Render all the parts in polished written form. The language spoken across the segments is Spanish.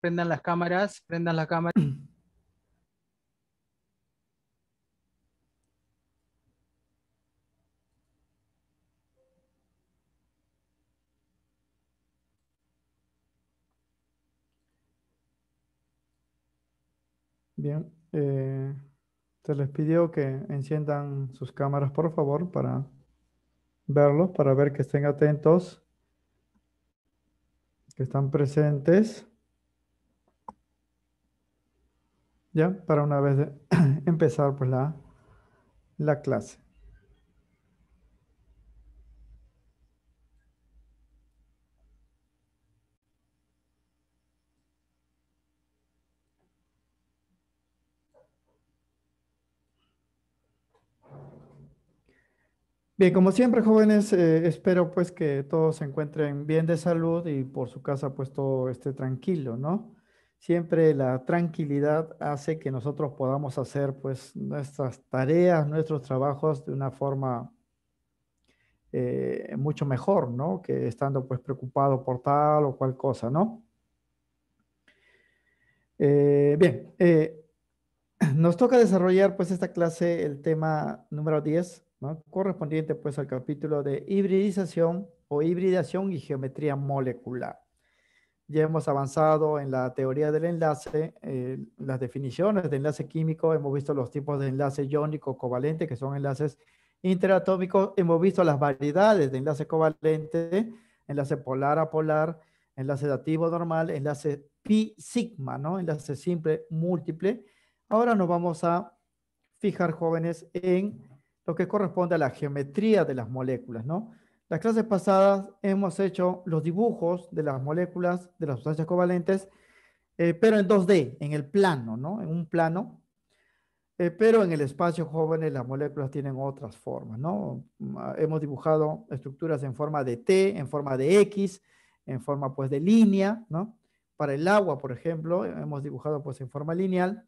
prendan las cámaras, prendan la cámara. Bien, se les pidió que enciendan sus cámaras, por favor, para verlos, para ver que estén atentos, que están presentes, ya, para una vez empezar pues la clase. Bien, como siempre, jóvenes, espero pues que todos se encuentren bien de salud y por su casa pues todo esté tranquilo, ¿no? Siempre la tranquilidad hace que nosotros podamos hacer pues nuestras tareas, nuestros trabajos de una forma mucho mejor, ¿no? Que estando pues preocupado por tal o cual cosa, ¿no? Bien, nos toca desarrollar pues esta clase el tema número 10, ¿no? Correspondiente pues al capítulo de hibridización o hibridación y geometría molecular. Ya hemos avanzado en la teoría del enlace, las definiciones de enlace químico, hemos visto los tipos de enlace iónico covalente, que son enlaces interatómicos, hemos visto las variedades de enlace covalente, enlace polar a polar, enlace dativo normal, enlace pi sigma, ¿no? Enlace simple, múltiple. Ahora nos vamos a fijar, jóvenes, en lo que corresponde a la geometría de las moléculas, ¿no? Las clases pasadas hemos hecho los dibujos de las moléculas, de las sustancias covalentes, pero en 2D, en el plano, ¿no? En un plano, pero en el espacio, jóvenes, las moléculas tienen otras formas, ¿no? Hemos dibujado estructuras en forma de T, en forma de X, en forma, pues, de línea, ¿no? Para el agua, por ejemplo, hemos dibujado, pues, en forma lineal,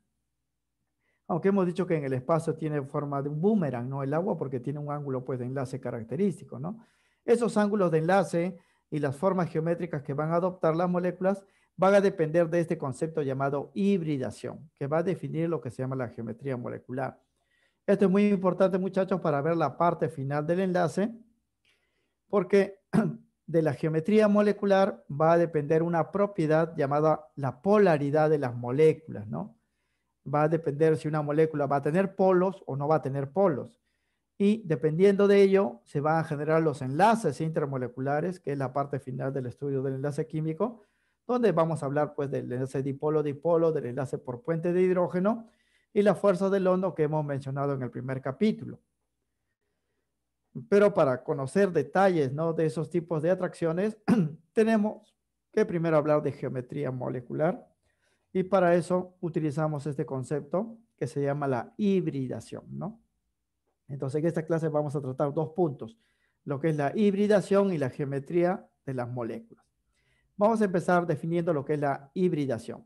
aunque hemos dicho que en el espacio tiene forma de un boomerang, ¿no? El agua porque tiene un ángulo pues de enlace característico, ¿no? Esos ángulos de enlace y las formas geométricas que van a adoptar las moléculas van a depender de este concepto llamado hibridación, que va a definir lo que se llama la geometría molecular. Esto es muy importante, muchachos, para ver la parte final del enlace, porque de la geometría molecular va a depender una propiedad llamada la polaridad de las moléculas, ¿no? Va a depender si una molécula va a tener polos o no va a tener polos. Y dependiendo de ello, se van a generar los enlaces intermoleculares, que es la parte final del estudio del enlace químico, donde vamos a hablar pues del enlace dipolo-dipolo, del enlace por puente de hidrógeno y la fuerza del London que hemos mencionado en el primer capítulo. Pero para conocer detalles, ¿no?, de esos tipos de atracciones, tenemos que primero hablar de geometría molecular. Y para eso utilizamos este concepto que se llama la hibridación, ¿no? Entonces, en esta clase vamos a tratar dos puntos, lo que es la hibridación y la geometría de las moléculas. Vamos a empezar definiendo lo que es la hibridación.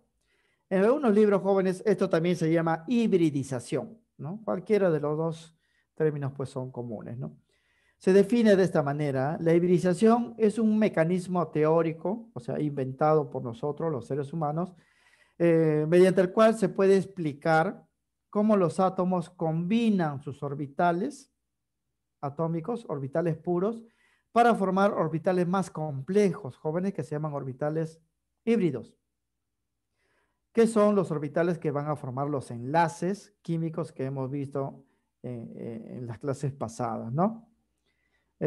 En algunos libros, jóvenes, esto también se llama hibridización, ¿no? Cualquiera de los dos términos pues son comunes, ¿no? Se define de esta manera: la hibridización es un mecanismo teórico, o sea, inventado por nosotros, los seres humanos, mediante el cual se puede explicar cómo los átomos combinan sus orbitales atómicos, orbitales puros, para formar orbitales más complejos, jóvenes, que se llaman orbitales híbridos. ¿Qué son los orbitales que van a formar los enlaces químicos que hemos visto en las clases pasadas, ¿no?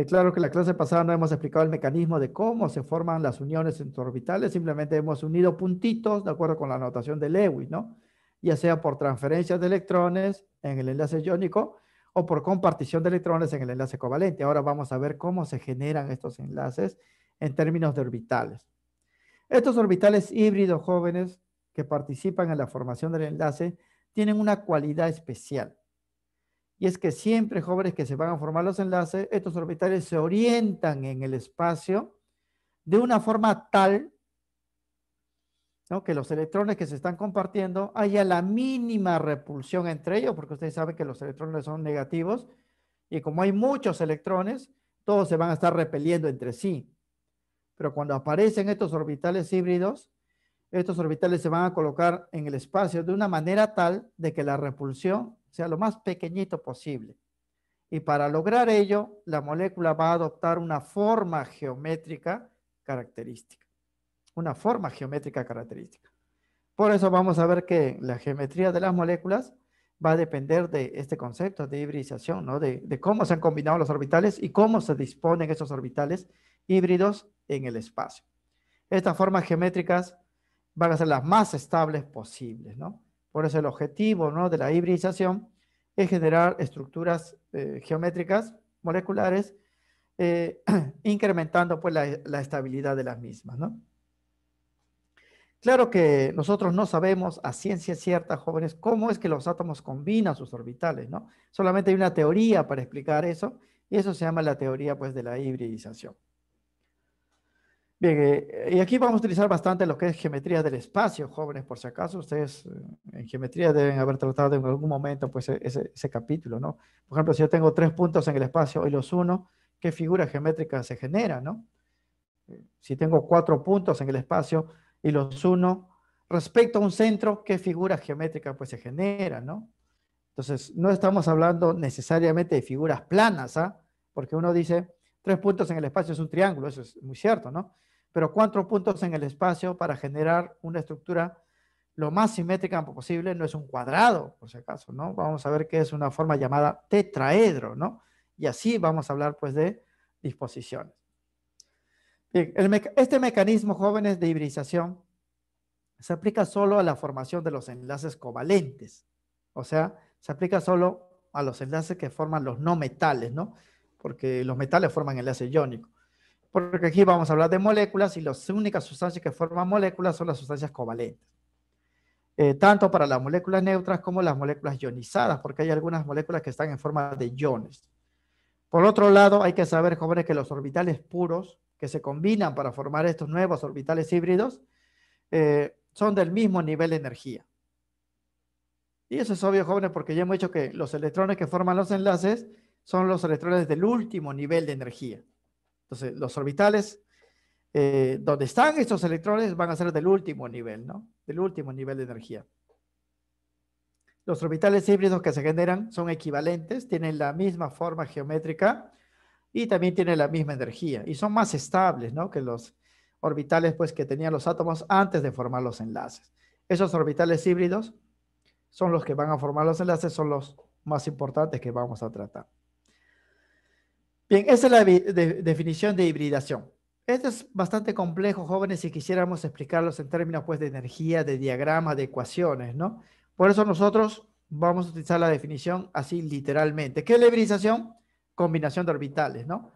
Claro que en la clase pasada no hemos explicado el mecanismo de cómo se forman las uniones entre orbitales, simplemente hemos unido puntitos de acuerdo con la notación de Lewis, ¿no? Ya sea por transferencias de electrones en el enlace iónico o por compartición de electrones en el enlace covalente. Ahora vamos a ver cómo se generan estos enlaces en términos de orbitales. Estos orbitales híbridos, jóvenes, que participan en la formación del enlace, tienen una cualidad especial. Y es que siempre, jóvenes, que se van a formar los enlaces, estos orbitales se orientan en el espacio de una forma tal, ¿no?, que los electrones que se están compartiendo haya la mínima repulsión entre ellos, porque ustedes saben que los electrones son negativos, y como hay muchos electrones, todos se van a estar repeliendo entre sí. Pero cuando aparecen estos orbitales híbridos, Estos orbitales se van a colocar en el espacio de una manera tal de que la repulsión sea lo más pequeñito posible. Y para lograr ello, la molécula va a adoptar una forma geométrica característica. Una forma geométrica característica. Por eso vamos a ver que la geometría de las moléculas va a depender de este concepto de hibridización, ¿no? De cómo se han combinado los orbitales y cómo se disponen esos orbitales híbridos en el espacio. Estas formas geométricas van a ser las más estables posibles, ¿no? Por eso el objetivo, ¿no?, de la hibridización es generar estructuras geométricas moleculares, incrementando pues la estabilidad de las mismas, ¿no? Claro que nosotros no sabemos a ciencia cierta, jóvenes, cómo es que los átomos combinan sus orbitales, ¿no? Solamente hay una teoría para explicar eso, y eso se llama la teoría pues de la hibridización. Bien, y aquí vamos a utilizar bastante lo que es geometría del espacio, jóvenes, por si acaso ustedes en geometría deben haber tratado en algún momento pues ese capítulo, ¿no? Por ejemplo, si yo tengo 3 puntos en el espacio y los uno, ¿qué figura geométrica se genera, no? Si tengo 4 puntos en el espacio y los uno, respecto a un centro, ¿qué figura geométrica pues se genera, no? Entonces, no estamos hablando necesariamente de figuras planas, ¿ah? Porque uno dice, 3 puntos en el espacio es un triángulo, eso es muy cierto, ¿no? Pero 4 puntos en el espacio para generar una estructura lo más simétrica posible no es un cuadrado, por si acaso, ¿no? Vamos a ver que es una forma llamada tetraedro, ¿no? Y así vamos a hablar, pues, de disposiciones. Bien, este mecanismo, jóvenes, de hibridización se aplica solo a la formación de los enlaces covalentes. O sea, se aplica solo a los enlaces que forman los no metales, ¿no? Porque los metales forman enlace iónico. Porque aquí vamos a hablar de moléculas y las únicas sustancias que forman moléculas son las sustancias covalentes. Tanto para las moléculas neutras como las moléculas ionizadas, porque hay algunas moléculas que están en forma de iones. Por otro lado, hay que saber, jóvenes, que los orbitales puros que se combinan para formar estos nuevos orbitales híbridos son del mismo nivel de energía. Y eso es obvio, jóvenes, porque ya hemos dicho que los electrones que forman los enlaces son los electrones del último nivel de energía. Entonces, los orbitales donde están estos electrones van a ser del último nivel, ¿no? Del último nivel de energía. Los orbitales híbridos que se generan son equivalentes, tienen la misma forma geométrica y también tienen la misma energía. Y son más estables, ¿no?, que los orbitales pues, que tenían los átomos antes de formar los enlaces. Esos orbitales híbridos son los que van a formar los enlaces, son los más importantes que vamos a tratar. Bien, esa es la definición de hibridación. Esto es bastante complejo, jóvenes, si quisiéramos explicarlos en términos pues, de energía, de diagramas, de ecuaciones, ¿no? Por eso nosotros vamos a utilizar la definición así literalmente. ¿Qué es la hibridación? Combinación de orbitales, ¿no?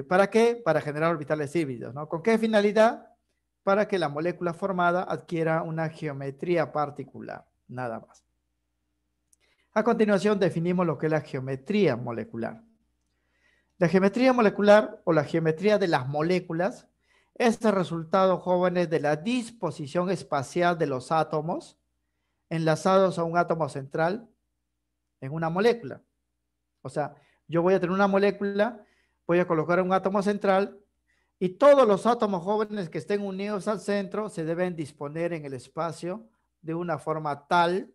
¿Para qué? Para generar orbitales híbridos, ¿no? ¿Con qué finalidad? Para que la molécula formada adquiera una geometría particular, nada más. A continuación definimos lo que es la geometría molecular. La geometría molecular o la geometría de las moléculas es el resultado, jóvenes, de la disposición espacial de los átomos enlazados a un átomo central en una molécula. O sea, yo voy a tener una molécula, voy a colocar un átomo central y todos los átomos, jóvenes, que estén unidos al centro se deben disponer en el espacio de una forma tal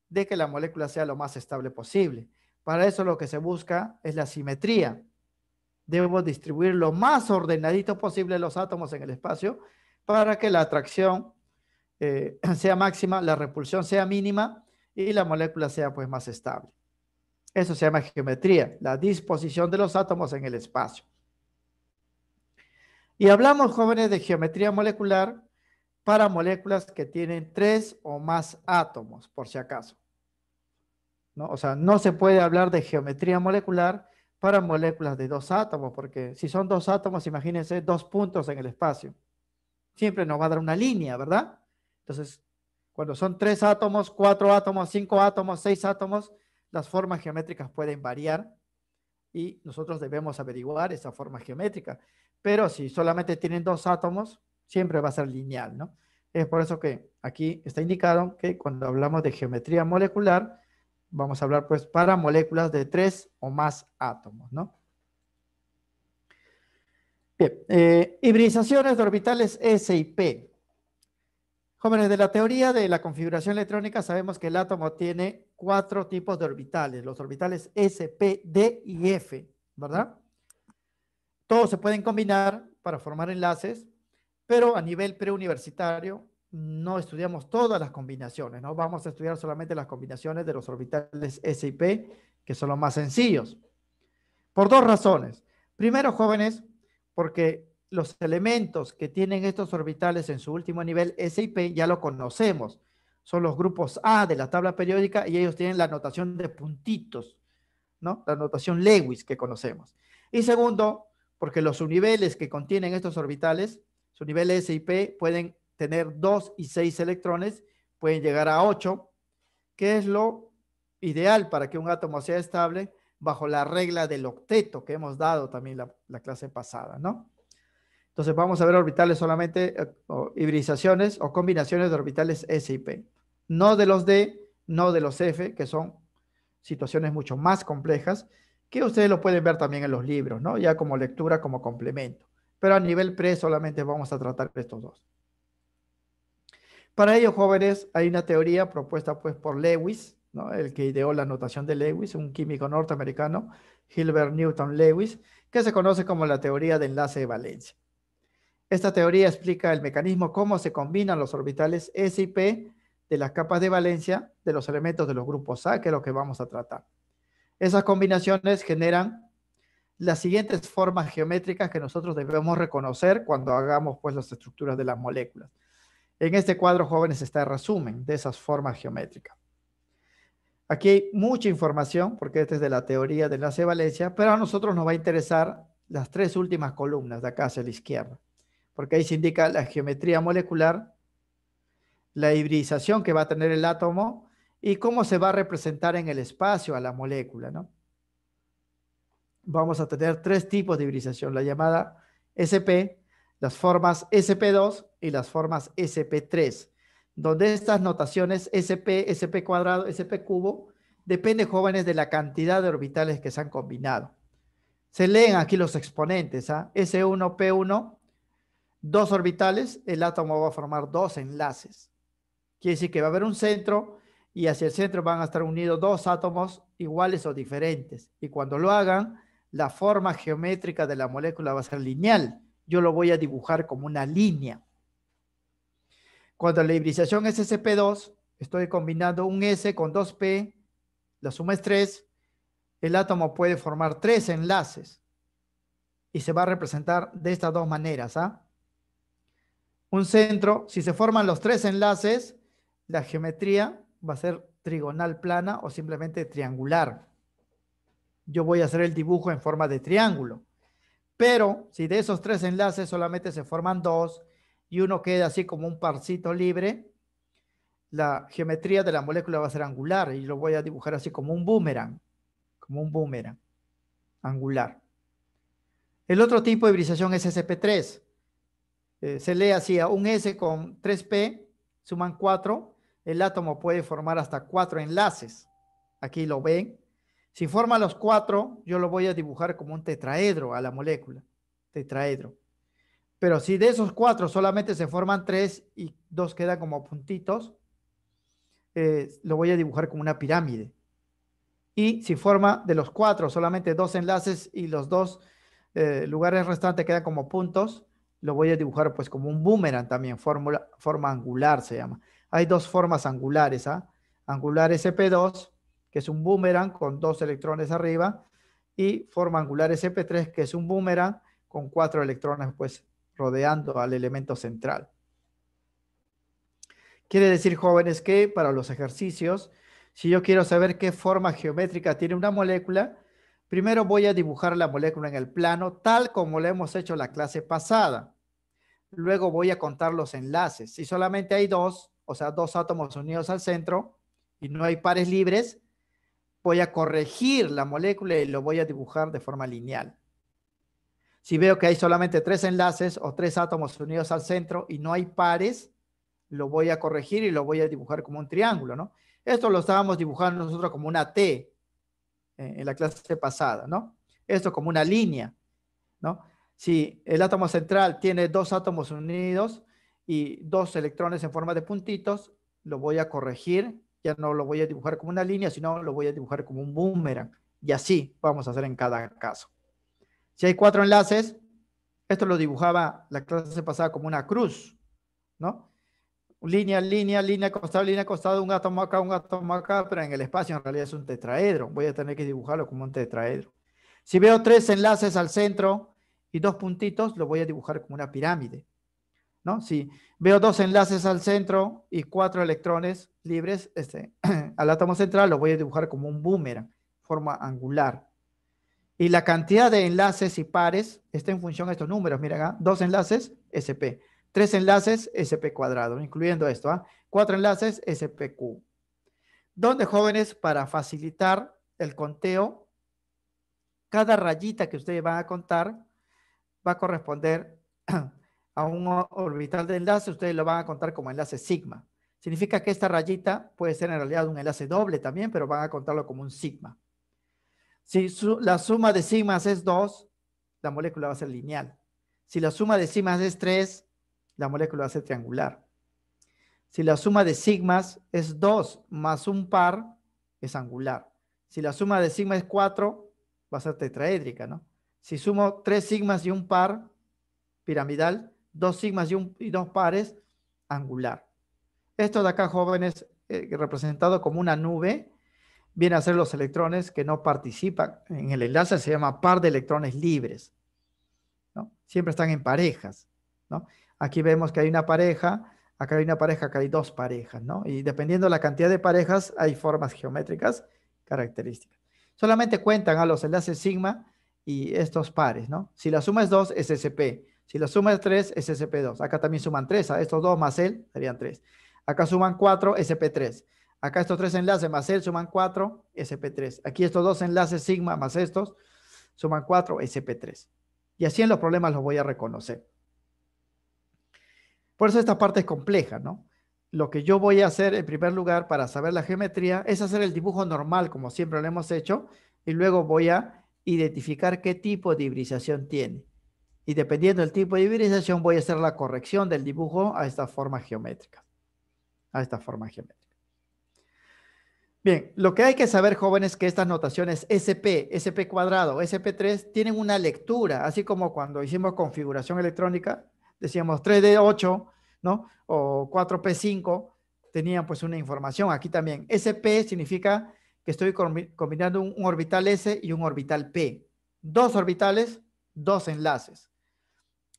de que la molécula sea lo más estable posible. Para eso lo que se busca es la simetría. Debo distribuir lo más ordenadito posible los átomos en el espacio para que la atracción sea máxima, la repulsión sea mínima y la molécula sea pues más estable. Eso se llama geometría, la disposición de los átomos en el espacio. Y hablamos, jóvenes, de geometría molecular para moléculas que tienen 3 o más átomos, por si acaso, ¿no? O sea, no se puede hablar de geometría molecular para moléculas de 2 átomos, porque si son 2 átomos, imagínense 2 puntos en el espacio. Siempre nos va a dar una línea, ¿verdad? Entonces, cuando son 3 átomos, 4 átomos, 5 átomos, 6 átomos, las formas geométricas pueden variar y nosotros debemos averiguar esa forma geométrica. Pero si solamente tienen 2 átomos, siempre va a ser lineal, ¿no? Es por eso que aquí está indicado que cuando hablamos de geometría molecular, vamos a hablar pues para moléculas de 3 o más átomos, ¿no? Bien, hibridizaciones de orbitales S y P. Jóvenes, de la teoría de la configuración electrónica sabemos que el átomo tiene 4 tipos de orbitales, los orbitales S, P, D y F, ¿verdad? Todos se pueden combinar para formar enlaces, pero a nivel preuniversitario no estudiamos todas las combinaciones, ¿no? Vamos a estudiar solamente las combinaciones de los orbitales S y P, que son los más sencillos. Por 2 razones. Primero, jóvenes, porque los elementos que tienen estos orbitales en su último nivel, S y P, ya lo conocemos. Son los grupos A de la tabla periódica y ellos tienen la notación de puntitos, ¿no? La notación Lewis que conocemos. Y segundo, porque los subniveles que contienen estos orbitales, su nivel S y P, pueden tener 2 y 6 electrones, pueden llegar a 8, que es lo ideal para que un átomo sea estable bajo la regla del octeto que hemos dado también la clase pasada, ¿no? Entonces vamos a ver orbitales solamente, o hibridizaciones o combinaciones de orbitales S y P. No de los D, no de los F, que son situaciones mucho más complejas, que ustedes lo pueden ver también en los libros, ¿no? Ya como lectura, como complemento. Pero a nivel pre solamente vamos a tratar estos dos. Para ello, jóvenes, hay una teoría propuesta pues por Lewis, ¿no? El que ideó la notación de Lewis, un químico norteamericano, Gilbert Newton Lewis, que se conoce como la teoría de enlace de valencia. Esta teoría explica el mecanismo cómo se combinan los orbitales S y P de las capas de valencia de los elementos de los grupos A, que es lo que vamos a tratar. Esas combinaciones generan las siguientes formas geométricas que nosotros debemos reconocer cuando hagamos pues las estructuras de las moléculas. En este cuadro, jóvenes, está el resumen de esas formas geométricas. Aquí hay mucha información, porque esta es de la teoría de enlace de valencia, pero a nosotros nos va a interesar las 3 últimas columnas de acá hacia la izquierda, porque ahí se indica la geometría molecular, la hibridización que va a tener el átomo y cómo se va a representar en el espacio a la molécula, ¿no? Vamos a tener 3 tipos de hibridización, la llamada SP, las formas SP2 y las formas SP3, donde estas notaciones SP, SP cuadrado, SP cubo, depende, jóvenes, de la cantidad de orbitales que se han combinado. Se leen aquí los exponentes, ¿ah? S1, P1, 2 orbitales, el átomo va a formar 2 enlaces. Quiere decir que va a haber un centro y hacia el centro van a estar unidos 2 átomos iguales o diferentes. Y cuando lo hagan, la forma geométrica de la molécula va a ser lineal. Yo lo voy a dibujar como una línea. Cuando la hibridización es sp2, estoy combinando un S con 2P, la suma es 3, el átomo puede formar 3 enlaces y se va a representar de estas 2 maneras, ¿ah? Un centro, si se forman los 3 enlaces, la geometría va a ser trigonal plana o simplemente triangular. Yo voy a hacer el dibujo en forma de triángulo. Pero si de esos 3 enlaces solamente se forman 2 y uno queda así como un parcito libre, la geometría de la molécula va a ser angular y lo voy a dibujar así como un boomerang angular. El otro tipo de hibridización es sp3. Se lee así: a un S con 3P suman 4, el átomo puede formar hasta 4 enlaces. Aquí lo ven. Si forma los 4, yo lo voy a dibujar como un tetraedro a la molécula. Tetraedro. Pero si de esos 4 solamente se forman 3 y 2 quedan como puntitos, lo voy a dibujar como una pirámide. Y si forma de los 4 solamente 2 enlaces y los 2 lugares restantes quedan como puntos, lo voy a dibujar pues como un boomerang también, forma angular se llama. Hay 2 formas angulares, ¿ah? Angular SP2, que es un boomerang con 2 electrones arriba, y forma angular SP3, que es un boomerang con 4 electrones pues rodeando al elemento central. Quiere decir, jóvenes, que para los ejercicios, si yo quiero saber qué forma geométrica tiene una molécula, primero voy a dibujar la molécula en el plano tal como lo hemos hecho la clase pasada. Luego voy a contar los enlaces. Si solamente hay 2, o sea, 2 átomos unidos al centro y no hay pares libres, voy a corregir la molécula y lo voy a dibujar de forma lineal. Si veo que hay solamente 3 enlaces o 3 átomos unidos al centro y no hay pares, lo voy a corregir y lo voy a dibujar como un triángulo, ¿no? Esto lo estábamos dibujando nosotros como una T en la clase pasada, ¿no? Esto como una línea, ¿no? Si el átomo central tiene 2 átomos unidos y dos electrones en forma de puntitos, lo voy a corregir, ya no lo voy a dibujar como una línea, sino lo voy a dibujar como un boomerang. Y así vamos a hacer en cada caso. Si hay 4 enlaces, esto lo dibujaba la clase pasada como una cruz, ¿no? Línea, línea, línea, costado, un átomo acá, pero en el espacio en realidad es un tetraedro. Voy a tener que dibujarlo como un tetraedro. Si veo 3 enlaces al centro y 2 puntitos, lo voy a dibujar como una pirámide, ¿no? Si veo 2 enlaces al centro y 4 electrones libres al átomo central, lo voy a dibujar como un boomerang, forma angular. Y la cantidad de enlaces y pares está en función de estos números. Miren, ¿ah? 2 enlaces, SP. 3 enlaces, SP cuadrado, incluyendo esto. ¿Ah? 4 enlaces, SPQ. Donde, jóvenes, para facilitar el conteo, cada rayita que ustedes van a contar va a corresponder a un orbital de enlace. Ustedes lo van a contar como enlace sigma. Significa que esta rayita puede ser en realidad un enlace doble también, pero van a contarlo como un sigma. Si la suma de sigmas es 2, la molécula va a ser lineal. Si la suma de sigmas es 3, la molécula va a ser triangular. Si la suma de sigmas es 2 más un par, es angular. Si la suma de sigma es 4, va a ser tetraédrica, ¿no? Si sumo 3 sigmas y un par, piramidal, 2 sigmas y 2 pares, angular. Esto de acá, jóvenes, representado como una nube, viene a ser los electrones que no participan en el enlace, se llama par de electrones libres, ¿no? Siempre están en parejas, ¿no? Aquí vemos que hay una pareja, acá hay una pareja, acá hay dos parejas, ¿no? Y dependiendo de la cantidad de parejas, hay formas geométricas características. Solamente cuentan a los enlaces sigma y estos pares, ¿no? Si la suma es 2, es SP. Si la suma es 3, es SP2. Acá también suman 3, a estos 2 más él serían 3. Acá suman 4, SP3. Acá estos 3 enlaces más él suman 4, SP3. Aquí estos 2 enlaces sigma más estos suman 4, SP3. Y así en los problemas los voy a reconocer. Por eso esta parte es compleja, ¿no? Lo que yo voy a hacer en primer lugar para saber la geometría es hacer el dibujo normal, como siempre lo hemos hecho, y luego voy a identificar qué tipo de hibridación tiene. Y dependiendo del tipo de hibridación, voy a hacer la corrección del dibujo a esta forma geométrica. A esta forma geométrica. Bien, lo que hay que saber, jóvenes, es que estas notaciones SP, SP cuadrado, SP3 tienen una lectura, así como cuando hicimos configuración electrónica, decíamos 3D8, ¿no? O 4P5, tenían pues una información. Aquí también, SP significa que estoy combinando un orbital S y un orbital P. Dos orbitales, dos enlaces.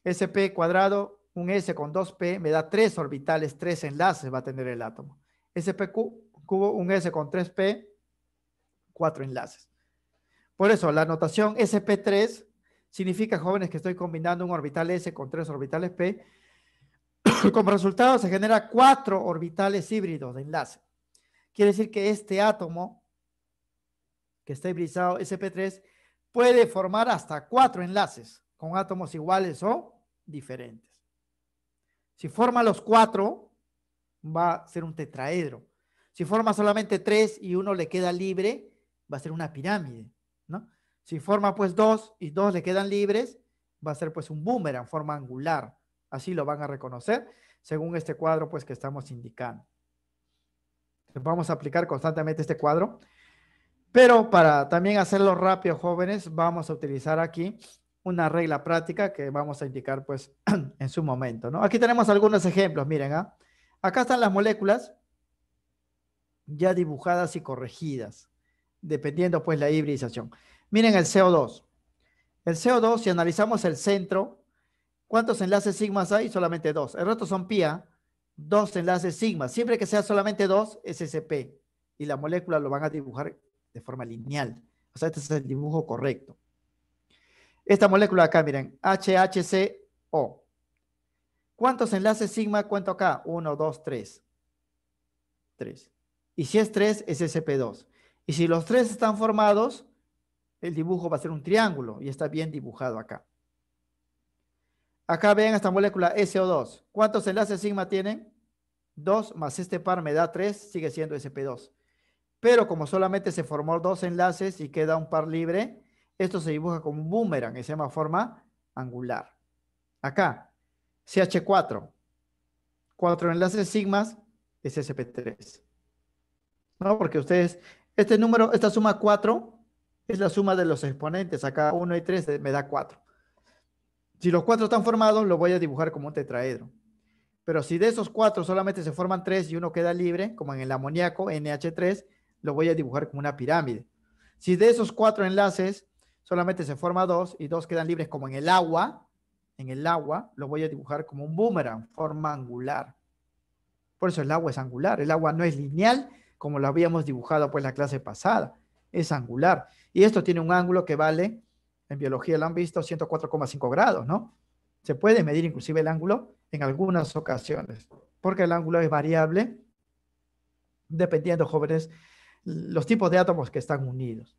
SP cuadrado, un S con 2P, me da 3 orbitales, 3 enlaces va a tener el átomo. SP cubo, un S con 3P, 4 enlaces. Por eso, la notación SP3 significa, jóvenes, que estoy combinando un orbital S con 3 orbitales P. Como resultado, se genera 4 orbitales híbridos de enlace. Quiere decir que este átomo, que está hibridizado SP3, puede formar hasta 4 enlaces con átomos iguales o diferentes. Si forma los 4, va a ser un tetraedro. Si forma solamente 3 y uno le queda libre, va a ser una pirámide, ¿no? Si forma pues 2 y 2 le quedan libres, va a ser pues un boomerang, forma angular. Así lo van a reconocer según este cuadro pues que estamos indicando. Vamos a aplicar constantemente este cuadro. Pero para también hacerlo rápido, jóvenes, vamos a utilizar aquí una regla práctica que vamos a indicar pues en su momento, ¿no? Aquí tenemos algunos ejemplos, miren, ¿ah? Acá están las moléculas ya dibujadas y corregidas, dependiendo pues la hibridización. Miren el CO2. El CO2, si analizamos el centro, ¿cuántos enlaces sigmas hay? Solamente 2. El resto son pi, 2 enlaces sigma. Siempre que sea solamente 2, es SP. Y la molécula lo van a dibujar de forma lineal. O sea, este es el dibujo correcto. Esta molécula acá, miren, HHCO. ¿Cuántos enlaces sigma cuento acá? 1, 2, 3. 3. Y si es 3, es SP2. Y si los 3 están formados, el dibujo va a ser un triángulo y está bien dibujado acá. Acá ven esta molécula SO2. ¿Cuántos enlaces sigma tienen? 2 más este par me da 3, sigue siendo SP2. Pero como solamente se formó 2 enlaces y queda un par libre, esto se dibuja como un boomerang y se llama forma angular. Acá, CH4. 4 enlaces sigmas es sp3. ¿No? Porque ustedes, este número, esta suma 4 es la suma de los exponentes. Acá 1 y 3 me da 4. Si los 4 están formados, lo voy a dibujar como un tetraedro. Pero si de esos 4 solamente se forman 3 y uno queda libre, como en el amoníaco, NH3, lo voy a dibujar como una pirámide. Si de esos 4 enlaces solamente se forma 2 y 2 quedan libres, como en el agua, lo voy a dibujar como un boomerang, forma angular. Por eso el agua es angular. El agua no es lineal, como lo habíamos dibujado pues la clase pasada. Es angular. Y esto tiene un ángulo que vale, en biología lo han visto, 104,5 grados, ¿no? Se puede medir inclusive el ángulo en algunas ocasiones, porque el ángulo es variable dependiendo, jóvenes, los tipos de átomos que están unidos.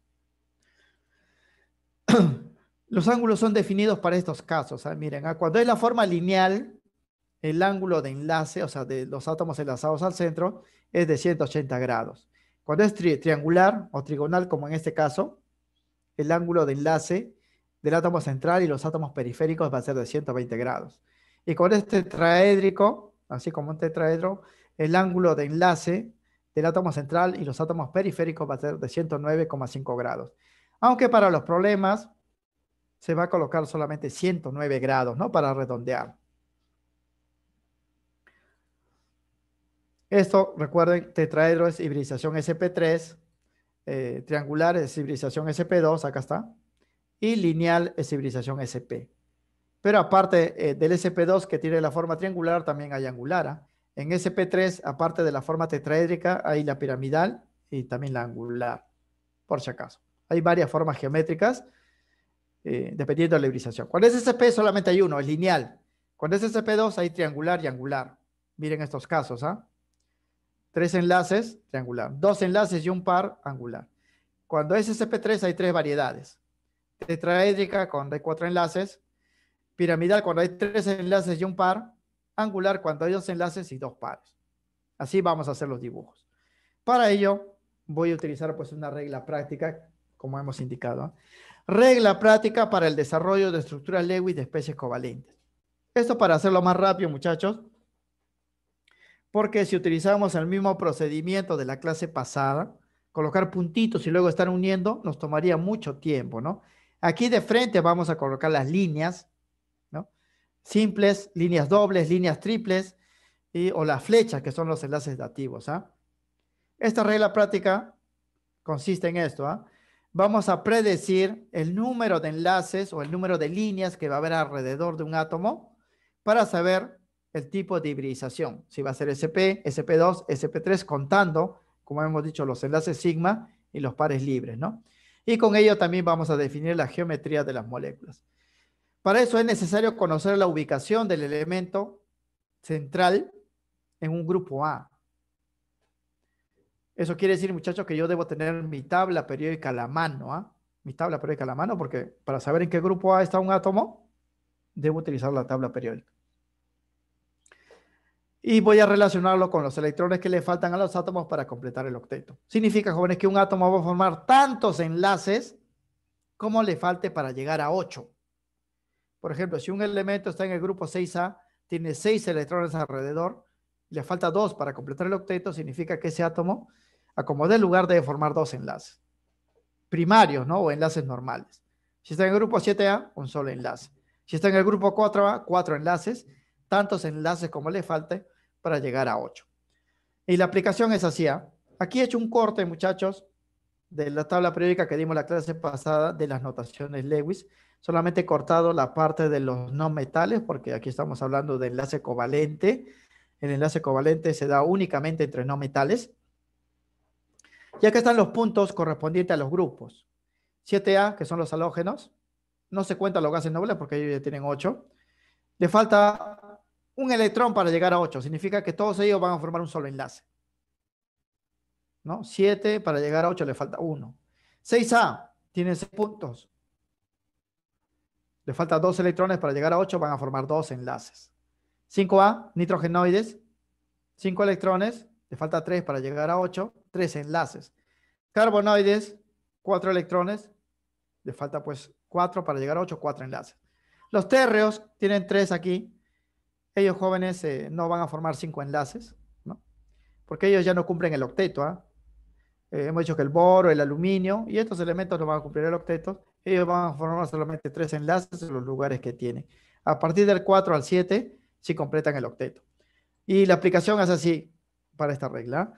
Los ángulos son definidos para estos casos. Miren, cuando es la forma lineal, el ángulo de enlace, o sea, de los átomos enlazados al centro, es de 180 grados. Cuando es triangular o trigonal, como en este caso, el ángulo de enlace del átomo central y los átomos periféricos va a ser de 120 grados. Y cuando es tetraédrico, así como un tetraedro, el ángulo de enlace del átomo central y los átomos periféricos va a ser de 109,5 grados. Aunque para los problemas se va a colocar solamente 109 grados, ¿no? Para redondear. Esto, recuerden, tetraedro es hibridización sp3, triangular es hibridización sp2, acá está, y lineal es hibridización sp. Pero aparte del sp2 que tiene la forma triangular, también hay angular. En sp3, aparte de la forma tetraédrica, hay la piramidal y también la angular, por si acaso. Hay varias formas geométricas dependiendo de la hibridización. Cuando es sp solamente hay uno, es lineal. Cuando es sp2 hay triangular y angular. Miren estos casos, ¿ah? 3 enlaces, triangular. 2 enlaces y un par, angular. Cuando es sp3 hay 3 variedades. Tetraédrica cuando hay 4 enlaces. Piramidal cuando hay 3 enlaces y un par. Angular cuando hay 2 enlaces y 2 pares. Así vamos a hacer los dibujos. Para ello voy a utilizar pues una regla práctica, como hemos indicado, ¿eh? Regla práctica para el desarrollo de estructuras Lewis de especies covalentes. Esto para hacerlo más rápido, muchachos, porque si utilizamos el mismo procedimiento de la clase pasada, colocar puntitos y luego estar uniendo, nos tomaría mucho tiempo, ¿no? Aquí de frente vamos a colocar las líneas, ¿no? Simples, líneas dobles, líneas triples, o las flechas, que son los enlaces dativos, ¿ah? Esta regla práctica consiste en esto, ¿ah? Vamos a predecir el número de enlaces o el número de líneas que va a haber alrededor de un átomo para saber el tipo de hibridización. Si va a ser SP, SP2, SP3, contando, como hemos dicho, los enlaces sigma y los pares libres, ¿no? Y con ello también vamos a definir la geometría de las moléculas. Para eso es necesario conocer la ubicación del elemento central en un grupo A. Eso quiere decir, muchachos, que yo debo tener mi tabla periódica a la mano, ¿ah? Mi tabla periódica a la mano, porque para saber en qué grupo A está un átomo, debo utilizar la tabla periódica. Y voy a relacionarlo con los electrones que le faltan a los átomos para completar el octeto. Significa, jóvenes, que un átomo va a formar tantos enlaces como le falte para llegar a 8. Por ejemplo, si un elemento está en el grupo 6A, tiene 6 electrones alrededor, le falta 2 para completar el octeto, significa que ese átomo, a como dé lugar, debe formar 2 enlaces primarios, ¿no? O enlaces normales. Si está en el grupo 7A, un solo enlace. Si está en el grupo 4A, 4 enlaces, tantos enlaces como le falte para llegar a 8. Y la aplicación es así, ¿ah? Aquí he hecho un corte, muchachos, de la tabla periódica que dimos la clase pasada de las notaciones Lewis. Solamente he cortado la parte de los no metales, porque aquí estamos hablando de enlace covalente. El enlace covalente se da únicamente entre no metales. Y acá están los puntos correspondientes a los grupos. 7A, que son los halógenos. No se cuentan los gases nobles porque ellos ya tienen 8. Le falta un electrón para llegar a 8. Significa que todos ellos van a formar un solo enlace, ¿no? 7 para llegar a 8 le falta 1. 6A tiene 6 puntos. Le falta 2 electrones para llegar a 8, van a formar 2 enlaces. 5A, nitrogenoides, 5 electrones, le falta 3 para llegar a 8, 3 enlaces. Carbonoides, 4 electrones, le falta pues 4 para llegar a 8, 4 enlaces. Los térreos tienen 3 aquí, ellos jóvenes no van a formar 5 enlaces, ¿no? Porque ellos ya no cumplen el octeto, ¿ah? Hemos dicho que el boro, el aluminio y estos elementos no van a cumplir el octeto. Ellos van a formar solamente 3 enlaces en los lugares que tienen. A partir del 4 al 7, sí completan el octeto. Y la aplicación es así para esta regla.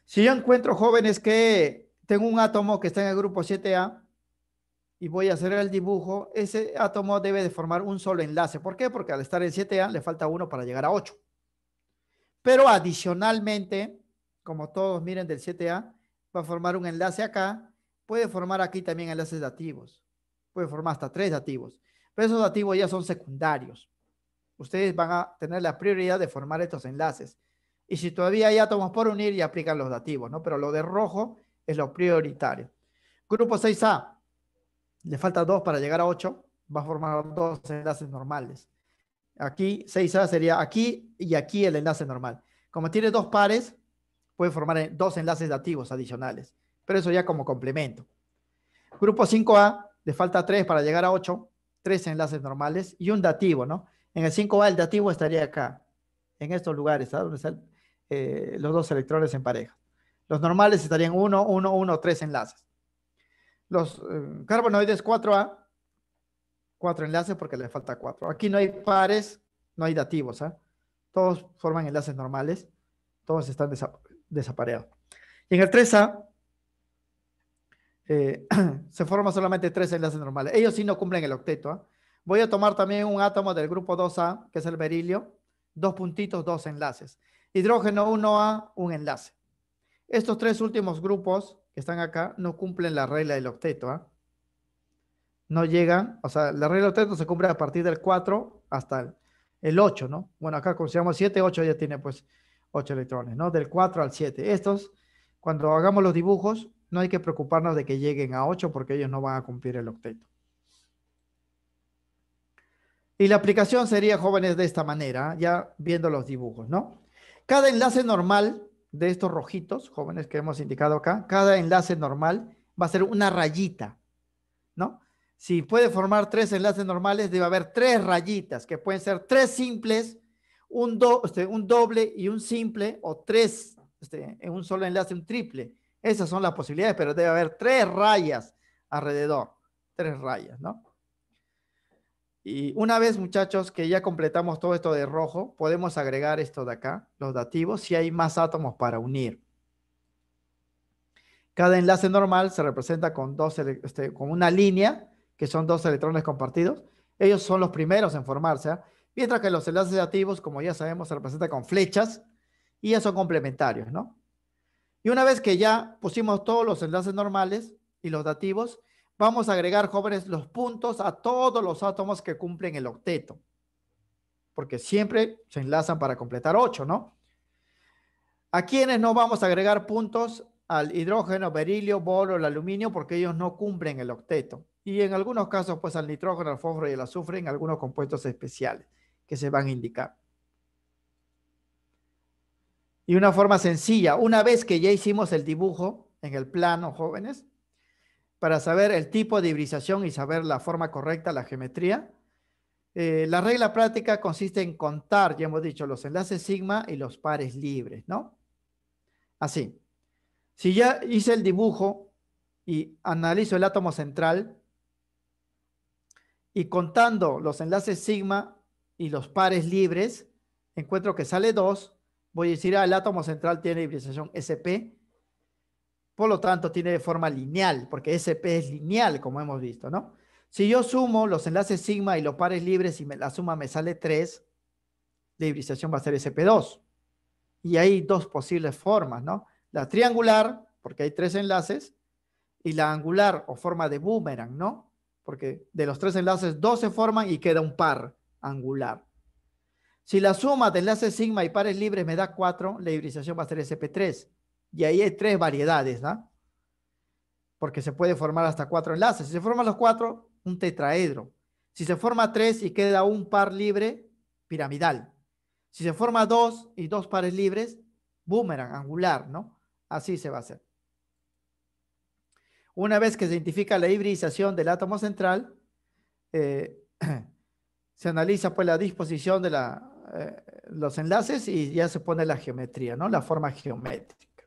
Si yo encuentro jóvenes que tengo un átomo que está en el grupo 7A y voy a hacer el dibujo, ese átomo debe de formar un solo enlace. ¿Por qué? Porque al estar en 7A le falta uno para llegar a 8. Pero adicionalmente, como todos miren del 7A, va a formar un enlace acá. Puede formar aquí también enlaces dativos. Puede formar hasta 3 dativos. Pero esos dativos ya son secundarios. Ustedes van a tener la prioridad de formar estos enlaces. Y si todavía hay átomos por unir, ya aplican los dativos, ¿no? Pero lo de rojo es lo prioritario. Grupo 6A, le falta 2 para llegar a 8, va a formar 2 enlaces normales. Aquí 6A sería aquí y aquí el enlace normal. Como tiene 2 pares, puede formar 2 enlaces dativos adicionales, pero eso ya como complemento. Grupo 5A, le falta 3 para llegar a 8, 3 enlaces normales y un dativo, ¿no? En el 5A el dativo estaría acá, en estos lugares, ¿sabes? Donde están los 2 electrones en pareja. Los normales estarían 1, 1, 1, 3 enlaces. Los carbonoides 4A, 4 enlaces porque le falta 4. Aquí no hay pares, no hay dativos, ¿eh? Todos forman enlaces normales, todos están desapareados. Y en el 3A se forman solamente 3 enlaces normales. Ellos sí no cumplen el octeto, ¿eh? Voy a tomar también un átomo del grupo 2A, que es el berilio, 2 puntitos, 2 enlaces. Hidrógeno 1A, un enlace. Estos 3 últimos grupos que están acá no cumplen la regla del octeto, ¿eh? No llegan, o sea, la regla del octeto se cumple a partir del 4 hasta el 8, ¿no? Bueno, acá consideramos 7, 8 ya tiene pues 8 electrones, ¿no? Del 4 al 7. Estos, cuando hagamos los dibujos, no hay que preocuparnos de que lleguen a 8 porque ellos no van a cumplir el octeto. Y la aplicación sería, jóvenes, de esta manera, ya viendo los dibujos, ¿no? Cada enlace normal de estos rojitos, jóvenes que hemos indicado acá, cada enlace normal va a ser una rayita, ¿no? Si puede formar 3 enlaces normales, debe haber 3 rayitas, que pueden ser 3 simples, un doble y un simple, o 3 en un solo enlace, un triple. Esas son las posibilidades, pero debe haber 3 rayas alrededor, 3 rayas, ¿no? Y una vez, muchachos, que ya completamos todo esto de rojo, podemos agregar esto de acá, los dativos, si hay más átomos para unir. Cada enlace normal se representa con, con una línea, que son 2 electrones compartidos. Ellos son los primeros en formarse, ¿eh? Mientras que los enlaces dativos, como ya sabemos, se representan con flechas y ya son complementarios, ¿no? Y una vez que ya pusimos todos los enlaces normales y los dativos, vamos a agregar, jóvenes, los puntos a todos los átomos que cumplen el octeto, porque siempre se enlazan para completar 8, ¿no? ¿A quiénes no vamos a agregar puntos? Al hidrógeno, berilio, boro, el aluminio, porque ellos no cumplen el octeto. Y en algunos casos, pues al nitrógeno, al fósforo y el azufre en algunos compuestos especiales que se van a indicar. Y una forma sencilla, una vez que ya hicimos el dibujo en el plano, jóvenes, para saber el tipo de hibridación y saber la forma correcta, la geometría, la regla práctica consiste en contar, ya hemos dicho, los enlaces sigma y los pares libres, ¿no? Así. Si ya hice el dibujo y analizo el átomo central y contando los enlaces sigma y los pares libres, encuentro que sale 2, voy a decir, el átomo central tiene hibridación sp, por lo tanto tiene forma lineal, porque sp es lineal, como hemos visto, ¿no? Si yo sumo los enlaces sigma y los pares libres y la suma me sale 3, la hibridación va a ser sp2. Y hay 2 posibles formas, ¿no? La triangular, porque hay 3 enlaces, y la angular o forma de boomerang, ¿no? Porque de los 3 enlaces, 2 se forman y queda un par angular. Si la suma de enlaces sigma y pares libres me da 4, la hibridación va a ser sp3. Y ahí hay 3 variedades, ¿no? Porque se puede formar hasta 4 enlaces. Si se forman los 4, un tetraedro. Si se forma 3 y queda un par libre, piramidal. Si se forma 2 y 2 pares libres, boomerang, angular, ¿no? Así se va a hacer. Una vez que se identifica la hibridación del átomo central, se analiza pues la disposición de los enlaces y ya se pone la geometría, ¿no? La forma geométrica.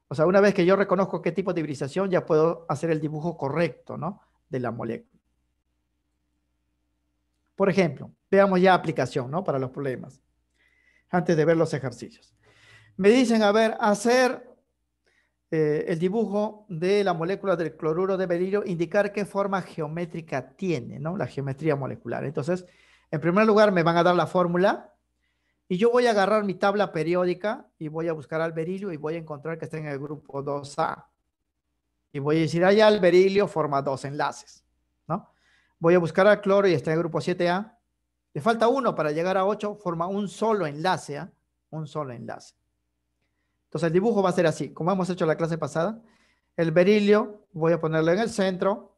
O sea, una vez que yo reconozco qué tipo de hibridación, ya puedo hacer el dibujo correcto, ¿no? De la molécula. Por ejemplo, veamos ya aplicación, ¿no? Para los problemas, antes de ver los ejercicios. Me dicen, a ver, hacer el dibujo de la molécula del cloruro de berilio, indicar qué forma geométrica tiene, ¿no? La geometría molecular. Entonces, en primer lugar, me van a dar la fórmula y yo voy a agarrar mi tabla periódica y voy a buscar al berilio y voy a encontrar que está en el grupo 2A. Y voy a decir, allá el berilio forma dos enlaces, ¿no? Voy a buscar al cloro y está en el grupo 7A. Le falta uno para llegar a 8, forma un solo enlace, ¿eh? Un solo enlace. Entonces el dibujo va a ser así, como hemos hecho la clase pasada. El berilio voy a ponerlo en el centro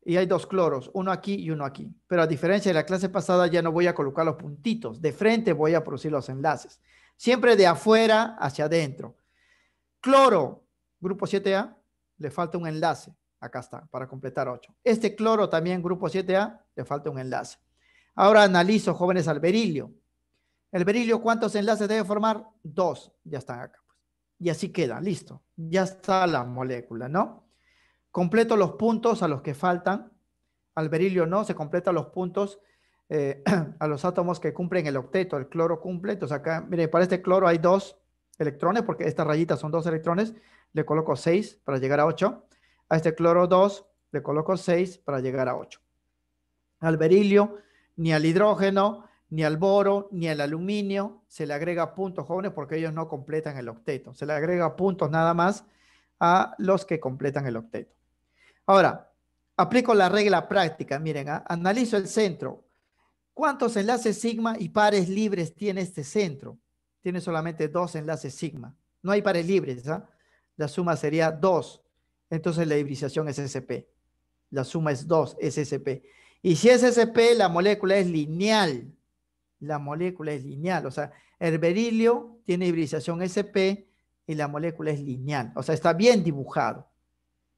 y hay dos cloros, uno aquí y uno aquí. Pero a diferencia de la clase pasada ya no voy a colocar los puntitos. De frente voy a producir los enlaces. Siempre de afuera hacia adentro. Cloro, grupo 7A, le falta un enlace. Acá está, para completar 8. Este cloro también, grupo 7A, le falta un enlace. Ahora analizo, jóvenes, al berilio. El berilio, ¿cuántos enlaces debe formar? 2, ya están acá. Y así queda, listo. Ya está la molécula, ¿no? Completo los puntos a los que faltan. Al berilio no, se completan los puntos a los átomos que cumplen el octeto. El cloro cumple. Entonces acá, mire, para este cloro hay 2 electrones, porque estas rayitas son 2 electrones. Le coloco 6 para llegar a 8. A este cloro 2 le coloco 6 para llegar a 8. Al berilio, ni al hidrógeno, ni al boro, ni al aluminio se le agrega puntos, jóvenes, porque ellos no completan el octeto. Se le agrega puntos nada más a los que completan el octeto. Ahora, aplico la regla práctica. Miren, analizo el centro. ¿Cuántos enlaces sigma y pares libres tiene este centro? Tiene solamente 2 enlaces sigma. No hay pares libres, ¿ah? La suma sería 2. Entonces la hibridación es SP. La suma es 2, es SP. Y si es SP, la molécula es lineal. La molécula es lineal. O sea, el berilio tiene hibridación SP y la molécula es lineal. O sea, está bien dibujado.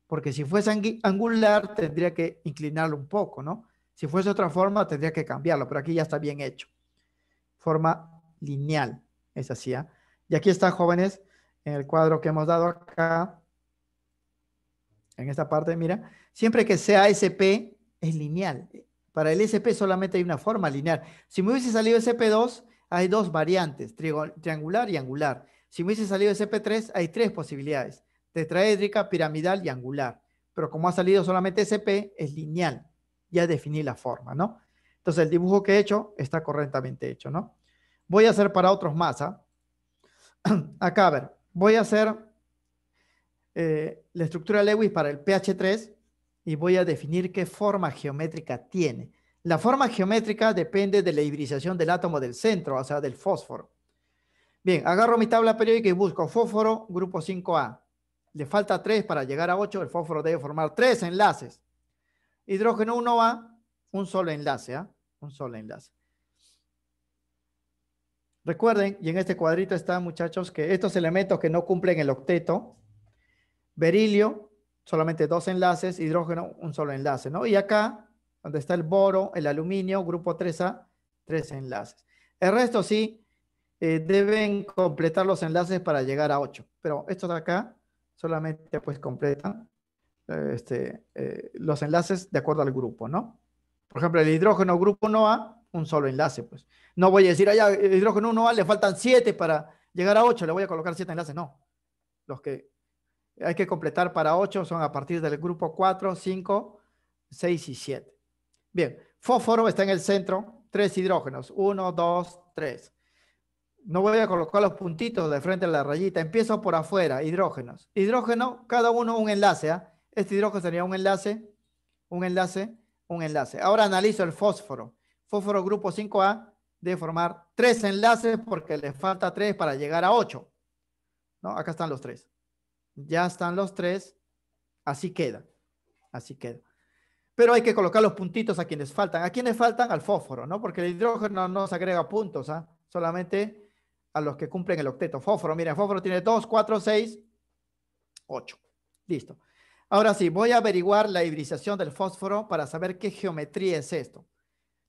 Porque si fuese angular, tendría que inclinarlo un poco, ¿no? Si fuese otra forma, tendría que cambiarlo. Pero aquí ya está bien hecho. Forma lineal. Es así, ¿eh? Y aquí está, jóvenes, en el cuadro que hemos dado acá. En esta parte, mira. Siempre que sea SP, es lineal. Para el SP solamente hay una forma lineal. Si me hubiese salido SP2, hay 2 variantes, triangular y angular. Si me hubiese salido SP3, hay 3 posibilidades, tetraédrica, piramidal y angular. Pero como ha salido solamente SP, es lineal. Ya definí la forma, ¿no? Entonces el dibujo que he hecho está correctamente hecho, ¿no? Voy a hacer para otros más, ¿ah? Acá, a ver, voy a hacer la estructura Lewis para el pH3 y voy a definir qué forma geométrica tiene. La forma geométrica depende de la hibridación del átomo del centro, o sea, del fósforo. Bien, agarro mi tabla periódica y busco fósforo, grupo 5A. Le falta 3 para llegar a 8, el fósforo debe formar 3 enlaces. Hidrógeno 1A, un solo enlace, ¿eh? Un solo enlace. Recuerden, y en este cuadrito están, muchachos, que estos elementos que no cumplen el octeto, berilio, solamente 2 enlaces, hidrógeno, un solo enlace, ¿no? Y acá, donde está el boro, el aluminio, grupo 3A, 3 enlaces. El resto sí, deben completar los enlaces para llegar a 8, pero estos de acá solamente pues completan los enlaces de acuerdo al grupo, ¿no? Por ejemplo, el hidrógeno grupo 1A, un solo enlace, pues. No voy a decir, allá, el hidrógeno 1A le faltan 7 para llegar a 8, le voy a colocar 7 enlaces, no. Los que hay que completar para 8 son a partir del grupo 4, 5, 6 y 7. Bien, fósforo está en el centro, 3 hidrógenos, 1, 2, 3. No voy a colocar los puntitos de frente a la rayita, empiezo por afuera, hidrógenos. Hidrógeno, cada uno un enlace, ¿eh? Este hidrógeno sería un enlace, un enlace, un enlace. Ahora analizo el fósforo. Fósforo grupo 5A debe formar 3 enlaces porque le falta 3 para llegar a 8. ¿No? Acá están los 3. Ya están los 3. Así queda. Así queda. Pero hay que colocar los puntitos a quienes faltan. ¿A quienes faltan? Al fósforo, ¿no? Porque el hidrógeno no se agrega puntos, ¿ah? Solamente a los que cumplen el octeto. Fósforo, miren, fósforo tiene 2, 4, 6, 8. Listo. Ahora sí, voy a averiguar la hibridación del fósforo para saber qué geometría es esto.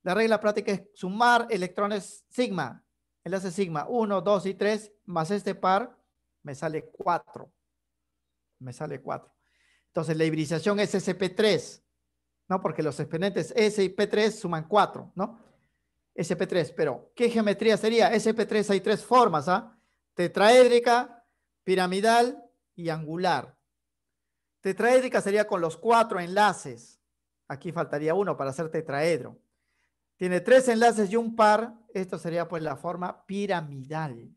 La regla práctica es sumar electrones sigma. Enlace sigma 1, 2 y 3 más este par me sale 4. Me sale 4. Entonces la hibridización es sp3, ¿no? Porque los exponentes S y P3 suman 4, ¿no? sp3, pero ¿qué geometría sería? sp3 hay 3 formas, ¿ah? Tetraédrica, piramidal y angular. Tetraédrica sería con los 4 enlaces. Aquí faltaría uno para hacer tetraedro. Tiene 3 enlaces y un par. Esto sería pues la forma piramidal,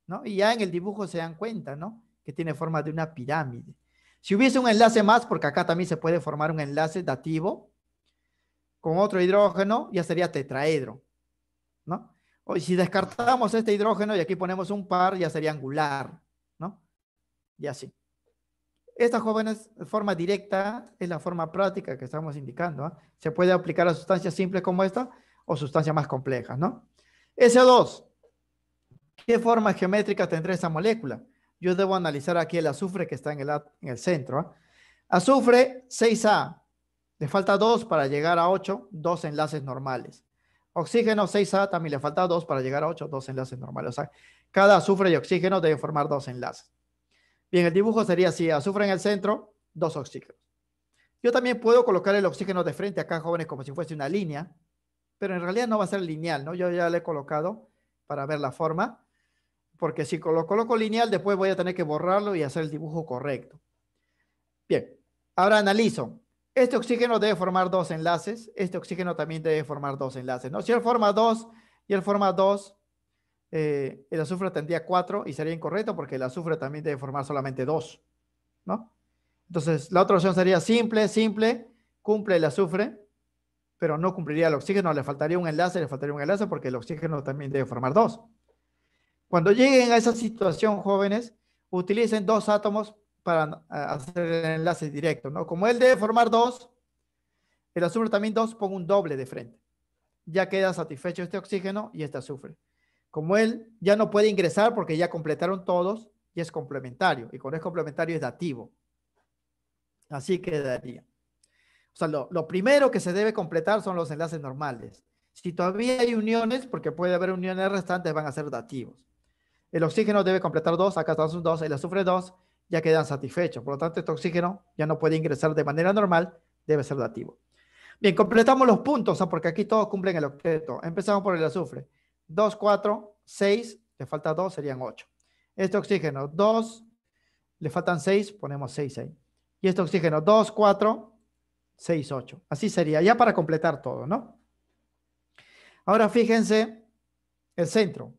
¿no? Y ya en el dibujo se dan cuenta, ¿no? Que tiene forma de una pirámide. Si hubiese un enlace más, porque acá también se puede formar un enlace dativo con otro hidrógeno, ya sería tetraedro, ¿no? O si descartamos este hidrógeno y aquí ponemos un par, ya sería angular, ¿no? Y así. Esta, jóvenes, forma directa es la forma práctica que estamos indicando, ¿eh? Se puede aplicar a sustancias simples como esta o sustancias más complejas, ¿no? SO2. ¿Qué forma geométrica tendrá esa molécula? Yo debo analizar aquí el azufre que está en el centro, ¿eh? Azufre 6A. Le falta 2 para llegar a 8, 2 enlaces normales. Oxígeno 6A también le falta 2 para llegar a 8, 2 enlaces normales. O sea, cada azufre y oxígeno deben formar 2 enlaces. Bien, el dibujo sería así: azufre en el centro, 2 oxígenos. Yo también puedo colocar el oxígeno de frente acá, jóvenes, como si fuese una línea, pero en realidad no va a ser lineal, ¿no? Yo ya le he colocado para ver la forma, porque si lo coloco lineal, después voy a tener que borrarlo y hacer el dibujo correcto. Bien, ahora analizo. Este oxígeno debe formar 2 enlaces, este oxígeno también debe formar 2 enlaces, ¿no? Si él forma 2 y él forma 2, el azufre tendría 4 y sería incorrecto porque el azufre también debe formar solamente 2, ¿no? Entonces, la otra opción sería simple, cumple el azufre, pero no cumpliría el oxígeno, le faltaría un enlace porque el oxígeno también debe formar 2. Cuando lleguen a esa situación, jóvenes, utilicen 2 átomos para hacer el enlace directo, ¿no? Como él debe formar 2, el azufre también 2, pongo un doble de frente. Ya queda satisfecho este oxígeno y este azufre. Como él ya no puede ingresar porque ya completaron todos, y es complementario. Y cuando es complementario es dativo. Así quedaría. O sea, lo primero que se debe completar son los enlaces normales. Si todavía hay uniones, porque puede haber uniones restantes, van a ser dativos. El oxígeno debe completar 2, acá están sus 2, el azufre 2, ya quedan satisfechos. Por lo tanto, este oxígeno ya no puede ingresar de manera normal, debe ser dativo. Bien, completamos los puntos, ¿ah? Porque aquí todos cumplen el octeto. Empezamos por el azufre. 2, 4, 6, le falta 2, serían 8. Este oxígeno, 2, le faltan 6, ponemos 6 ahí. Y este oxígeno, 2, 4, 6, 8. Así sería, ya para completar todo, ¿no? Ahora fíjense el centro.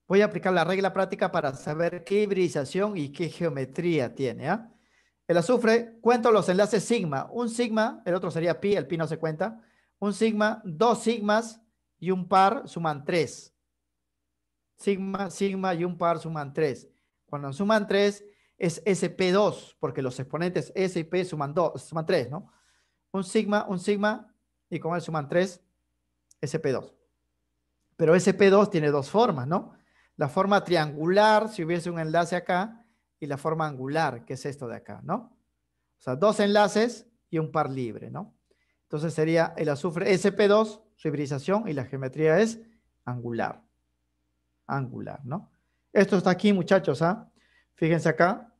Voy a aplicar la regla práctica para saber qué hibridización y qué geometría tiene, ¿ah? El azufre, cuento los enlaces sigma. Un sigma, el otro sería pi, el pi no se cuenta. Un sigma, 2 sigmas y un par suman 3. Sigma, sigma y un par suman 3. Cuando suman 3 es sp2, porque los exponentes S y P suman 3, ¿no? Un sigma y con él suman 3, sp2. Pero sp2 tiene 2 formas, ¿no? La forma triangular, si hubiese un enlace acá, y la forma angular, que es esto de acá, ¿no? O sea, 2 enlaces y un par libre, ¿no? Entonces sería el azufre sp2, su hibridización, y la geometría es angular. Angular, ¿no? Esto está aquí, muchachos, ¿ah? Fíjense acá.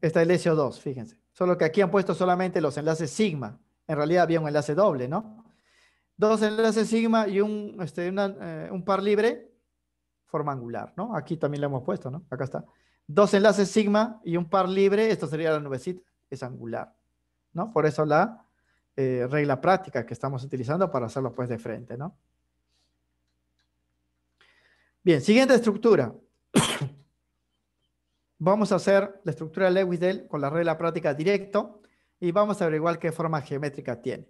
Está el SO2, fíjense. Solo que aquí han puesto solamente los enlaces sigma. En realidad había un enlace doble, ¿no? 2 enlaces sigma y un par libre, forma angular, ¿no? Aquí también lo hemos puesto, ¿no? Acá está. 2 enlaces sigma y un par libre, esto sería la nubecita, es angular, ¿no? Por eso la regla práctica que estamos utilizando para hacerlo pues de frente, ¿no? Bien, siguiente estructura. Vamos a hacer la estructura de Lewis-Dell con la regla práctica directo y vamos a averiguar qué forma geométrica tiene.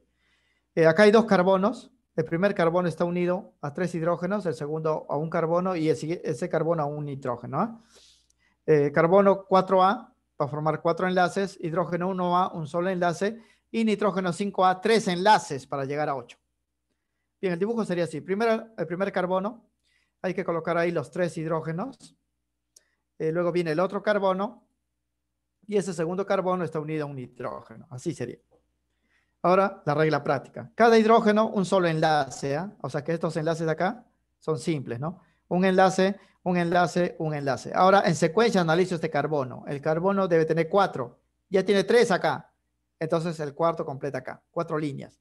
Acá hay 2 carbonos. El primer carbono está unido a 3 hidrógenos, el segundo a un carbono y ese carbono a un nitrógeno, ¿eh? Carbono 4A va a formar 4 enlaces, hidrógeno 1A, un solo enlace, y nitrógeno 5A, 3 enlaces para llegar a 8. Bien, el dibujo sería así. Primero, el primer carbono, hay que colocar ahí los 3 hidrógenos. Luego viene el otro carbono y ese segundo carbono está unido a un nitrógeno. Así sería. Ahora, la regla práctica. Cada hidrógeno, un solo enlace, ¿ah? O sea que estos enlaces de acá son simples, ¿no? Un enlace, un enlace, un enlace. Ahora, en secuencia, analizo este carbono. El carbono debe tener 4. Ya tiene 3 acá. Entonces, el cuarto completa acá. 4 líneas.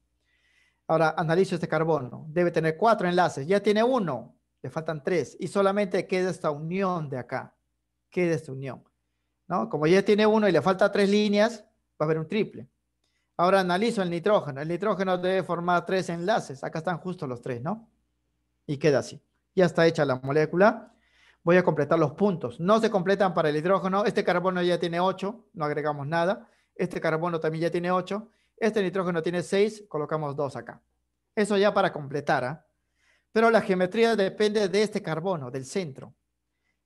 Ahora, analizo este carbono. Debe tener 4 enlaces. Ya tiene 1. Le faltan 3. Y solamente queda esta unión de acá. Queda esta unión, ¿no? Como ya tiene 1 y le falta 3 líneas, va a haber un triple. Ahora analizo el nitrógeno. El nitrógeno debe formar 3 enlaces. Acá están justo los 3, ¿no? Y queda así. Ya está hecha la molécula. Voy a completar los puntos. No se completan para el hidrógeno. Este carbono ya tiene 8. No agregamos nada. Este carbono también ya tiene 8. Este nitrógeno tiene 6. Colocamos 2 acá. Eso ya para completar, ¿eh? Pero la geometría depende de este carbono, del centro.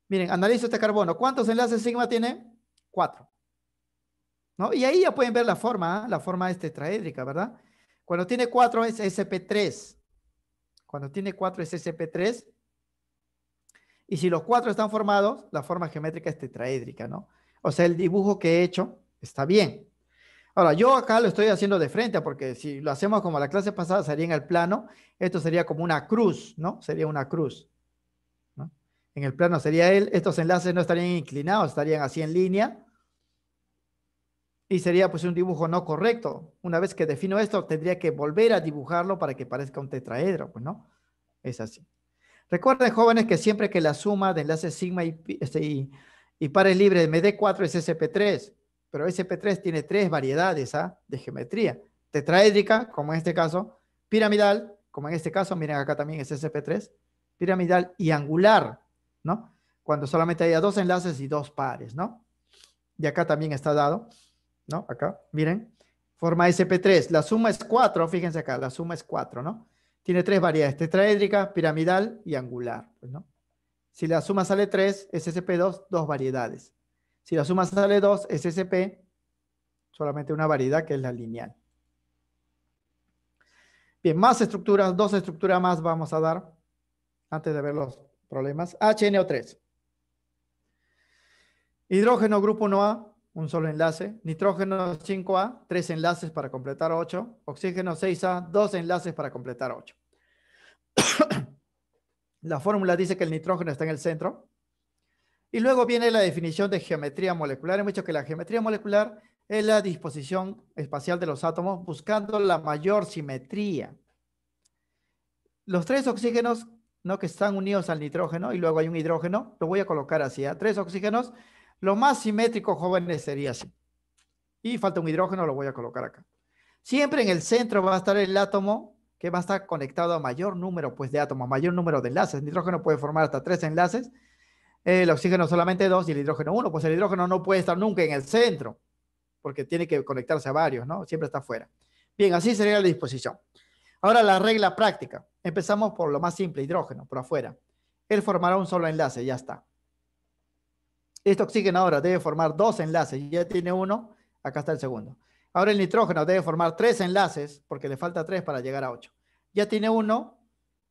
Miren, analizo este carbono. ¿Cuántos enlaces sigma tiene? 4. ¿No? Y ahí ya pueden ver la forma es tetraédrica, ¿verdad? Cuando tiene 4 es sp3. Cuando tiene 4 es sp3. Y si los 4 están formados, la forma geométrica es tetraédrica, ¿no? O sea, el dibujo que he hecho está bien. Ahora, yo acá lo estoy haciendo de frente, porque si lo hacemos como la clase pasada, sería en el plano. Esto sería como una cruz, ¿no? Sería una cruz, ¿no? En el plano sería él. Estos enlaces no estarían inclinados, estarían así en línea. Y sería pues un dibujo no correcto. Una vez que defino esto, tendría que volver a dibujarlo para que parezca un tetraedro, pues no. Es así. Recuerden, jóvenes, que siempre que la suma de enlaces sigma y pares libres me dé 4 es sp3, pero sp3 tiene 3 variedades, ¿ah?, de geometría. Tetraédrica, como en este caso, piramidal, como en este caso, miren acá también es sp3, piramidal y angular, ¿no? Cuando solamente haya 2 enlaces y 2 pares, ¿no? Y acá también está dado, ¿no? Acá, miren, forma sp3. La suma es 4, fíjense acá, la suma es 4, ¿no? Tiene 3 variedades, tetraédrica, piramidal y angular, pues, ¿no? Si la suma sale 3, es sp2, 2 variedades. Si la suma sale 2, es sp, solamente una variedad que es la lineal. Bien, más estructuras, 2 estructuras más vamos a dar antes de ver los problemas. HNO3. Hidrógeno grupo 1A, un solo enlace. Nitrógeno 5A, 3 enlaces para completar 8. Oxígeno 6A, 2 enlaces para completar 8. La fórmula dice que el nitrógeno está en el centro. Y luego viene la definición de geometría molecular. Hemos dicho que la geometría molecular es la disposición espacial de los átomos buscando la mayor simetría. Los 3 oxígenos, ¿no?, que están unidos al nitrógeno y luego hay un hidrógeno, lo voy a colocar así, ¿eh? 3 oxígenos. Lo más simétrico, jóvenes, sería así. Y falta un hidrógeno, lo voy a colocar acá. Siempre en el centro va a estar el átomo que va a estar conectado a mayor número, pues, de átomos, mayor número de enlaces. El nitrógeno puede formar hasta 3 enlaces, el oxígeno solamente 2 y el hidrógeno 1. Pues el hidrógeno no puede estar nunca en el centro, porque tiene que conectarse a varios, ¿no? Siempre está afuera. Bien, así sería la disposición. Ahora la regla práctica. Empezamos por lo más simple, hidrógeno, por afuera. Él formará un solo enlace, ya está. Este oxígeno ahora debe formar 2 enlaces, ya tiene 1, acá está el segundo. Ahora el nitrógeno debe formar 3 enlaces, porque le falta 3 para llegar a 8. Ya tiene 1,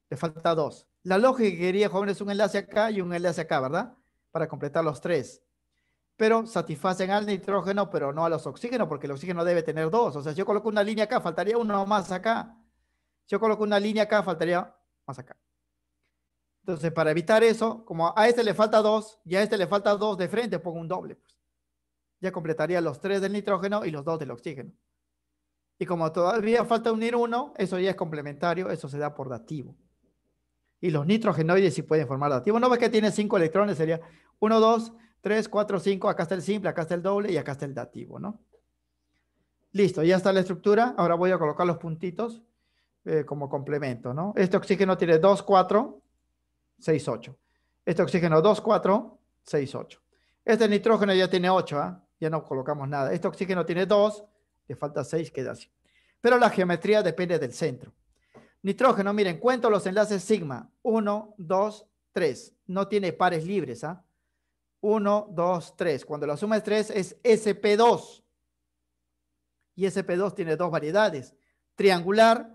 le falta 2. La lógica que quería, jóvenes, es un enlace acá y un enlace acá, ¿verdad? Para completar los 3. Pero satisfacen al nitrógeno, pero no a los oxígenos, porque el oxígeno debe tener 2. O sea, si yo coloco una línea acá, faltaría uno más acá. Si yo coloco una línea acá, faltaría más acá. Entonces, para evitar eso, como a este le falta 2 y a este le falta 2 de frente, pongo un doble, pues. Ya completaría los 3 del nitrógeno y los 2 del oxígeno. Y como todavía falta unir 1, eso ya es complementario, eso se da por dativo. Y los nitrogenoides sí pueden formar dativo. No ves que tiene 5 electrones, sería 1, 2, 3, 4, 5. Acá está el simple, acá está el doble y acá está el dativo, ¿no? Listo, ya está la estructura. Ahora voy a colocar los puntitos como complemento, ¿no? Este oxígeno tiene 2, 4, 6, 8. Este oxígeno 2, 4, 6, 8. Este nitrógeno ya tiene 8, ¿eh? Ya no colocamos nada. Este oxígeno tiene 2, le falta 6, queda así. Pero la geometría depende del centro. Nitrógeno, miren, cuento los enlaces sigma. 1, 2, 3. No tiene pares libres, ¿ah? 1, 2, 3. Cuando la suma es 3 es sp2. Y sp2 tiene 2 variedades, triangular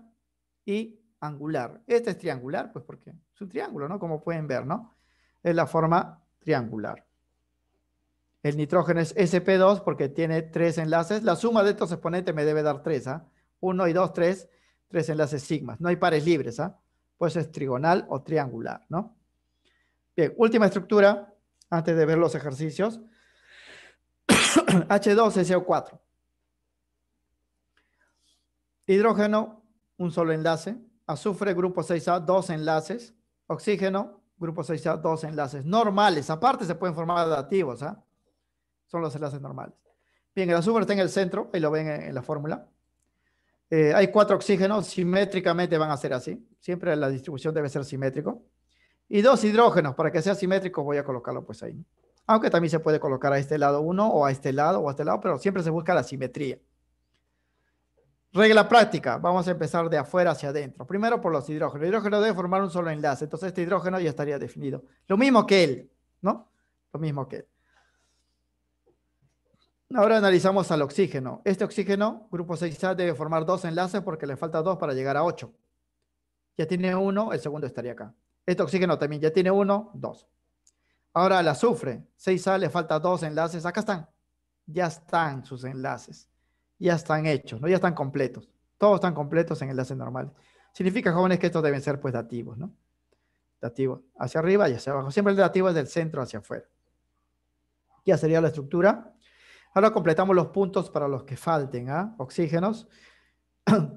y angular. Este es triangular, pues porque es un triángulo, ¿no? Como pueden ver, ¿no? Es la forma triangular. El nitrógeno es sp2 porque tiene 3 enlaces. La suma de estos exponentes me debe dar 3, ¿ah? 1 y 2, 3, 3 enlaces sigmas. No hay pares libres, ¿ah? Pues es trigonal o triangular, ¿no? Bien, última estructura, antes de ver los ejercicios. H2SO4. Hidrógeno, un solo enlace. Azufre, grupo 6A, dos enlaces. Oxígeno, grupo 6A, dos enlaces normales. Aparte se pueden formar adaptativos, ¿ah? Son los enlaces normales. Bien, el azufre está en el centro, ahí lo ven en la fórmula. Hay 4 oxígenos, simétricamente van a ser así. Siempre la distribución debe ser simétrico. Y 2 hidrógenos, para que sea simétrico voy a colocarlo pues ahí. Aunque también se puede colocar a este lado uno, o a este lado, o a este lado, pero siempre se busca la simetría. Regla práctica, vamos a empezar de afuera hacia adentro. Primero por los hidrógenos. El hidrógeno debe formar un solo enlace, entonces este hidrógeno ya estaría definido. Lo mismo que él, ¿no? Lo mismo que él. Ahora analizamos al oxígeno. Este oxígeno, grupo 6A, debe formar 2 enlaces porque le falta 2 para llegar a 8. Ya tiene 1, el segundo estaría acá. Este oxígeno también ya tiene 1, 2. Ahora el azufre, 6A, le falta 2 enlaces. Acá están. Ya están sus enlaces. Ya están hechos, ¿no? Ya están completos. Todos están completos en enlaces normales. Significa, jóvenes, que estos deben ser pues dativos, ¿no? Dativos hacia arriba y hacia abajo. Siempre el dativo es del centro hacia afuera. Ya sería la estructura. Ahora completamos los puntos para los que falten, ¿ah? Oxígenos,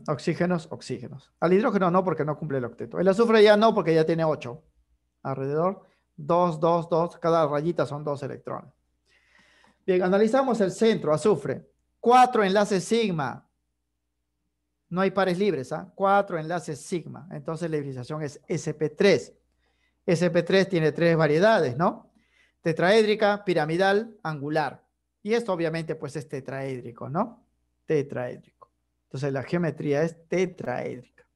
oxígenos, oxígenos. Al hidrógeno no, porque no cumple el octeto. El azufre ya no, porque ya tiene 8. Alrededor, 2, 2, 2. Cada rayita son 2 electrones. Bien, analizamos el centro, azufre. 4 enlaces sigma. No hay pares libres, ¿ah? 4 enlaces sigma. Entonces la hibridación es sp3. sp3 tiene 3 variedades, ¿no? Tetraédrica, piramidal, angular. Y esto obviamente pues es tetraédrico, ¿no? Tetraédrico. Entonces la geometría es tetraédrica.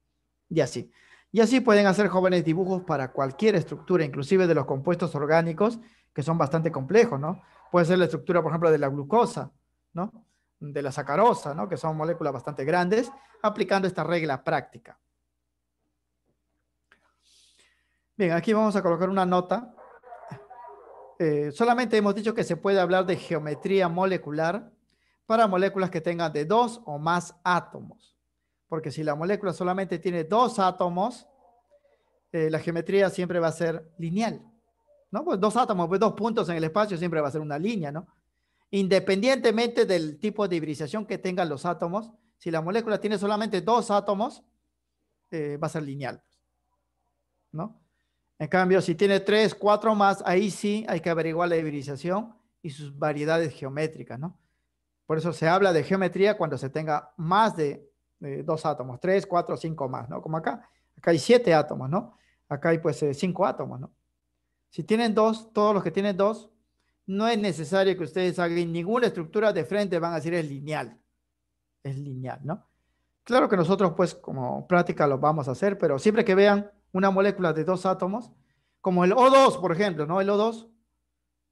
Y así. Y así pueden hacer, jóvenes, dibujos para cualquier estructura, inclusive de los compuestos orgánicos, que son bastante complejos, ¿no? Puede ser la estructura, por ejemplo, de la glucosa, ¿no? De la sacarosa, ¿no? Que son moléculas bastante grandes, aplicando esta regla práctica. Bien, aquí vamos a colocar una nota. Solamente hemos dicho que se puede hablar de geometría molecular para moléculas que tengan de 2 o más átomos. Porque si la molécula solamente tiene 2 átomos, la geometría siempre va a ser lineal, ¿no? Pues 2 átomos, pues 2 puntos en el espacio siempre va a ser una línea, ¿no? Independientemente del tipo de hibridación que tengan los átomos, si la molécula tiene solamente 2 átomos, va a ser lineal, ¿no? En cambio, si tiene 3, 4 más, ahí sí hay que averiguar la hibridación y sus variedades geométricas, ¿no? Por eso se habla de geometría cuando se tenga más de 2 átomos, 3, 4, 5 más, ¿no? Como acá. Acá hay 7 átomos, ¿no? Acá hay pues 5 átomos, ¿no? Si tienen 2, todos los que tienen 2, no es necesario que ustedes hagan ninguna estructura de frente, van a decir es lineal. Es lineal, ¿no? Claro que nosotros pues como práctica lo vamos a hacer, pero siempre que vean una molécula de 2 átomos, como el O2, por ejemplo, ¿no? El O2,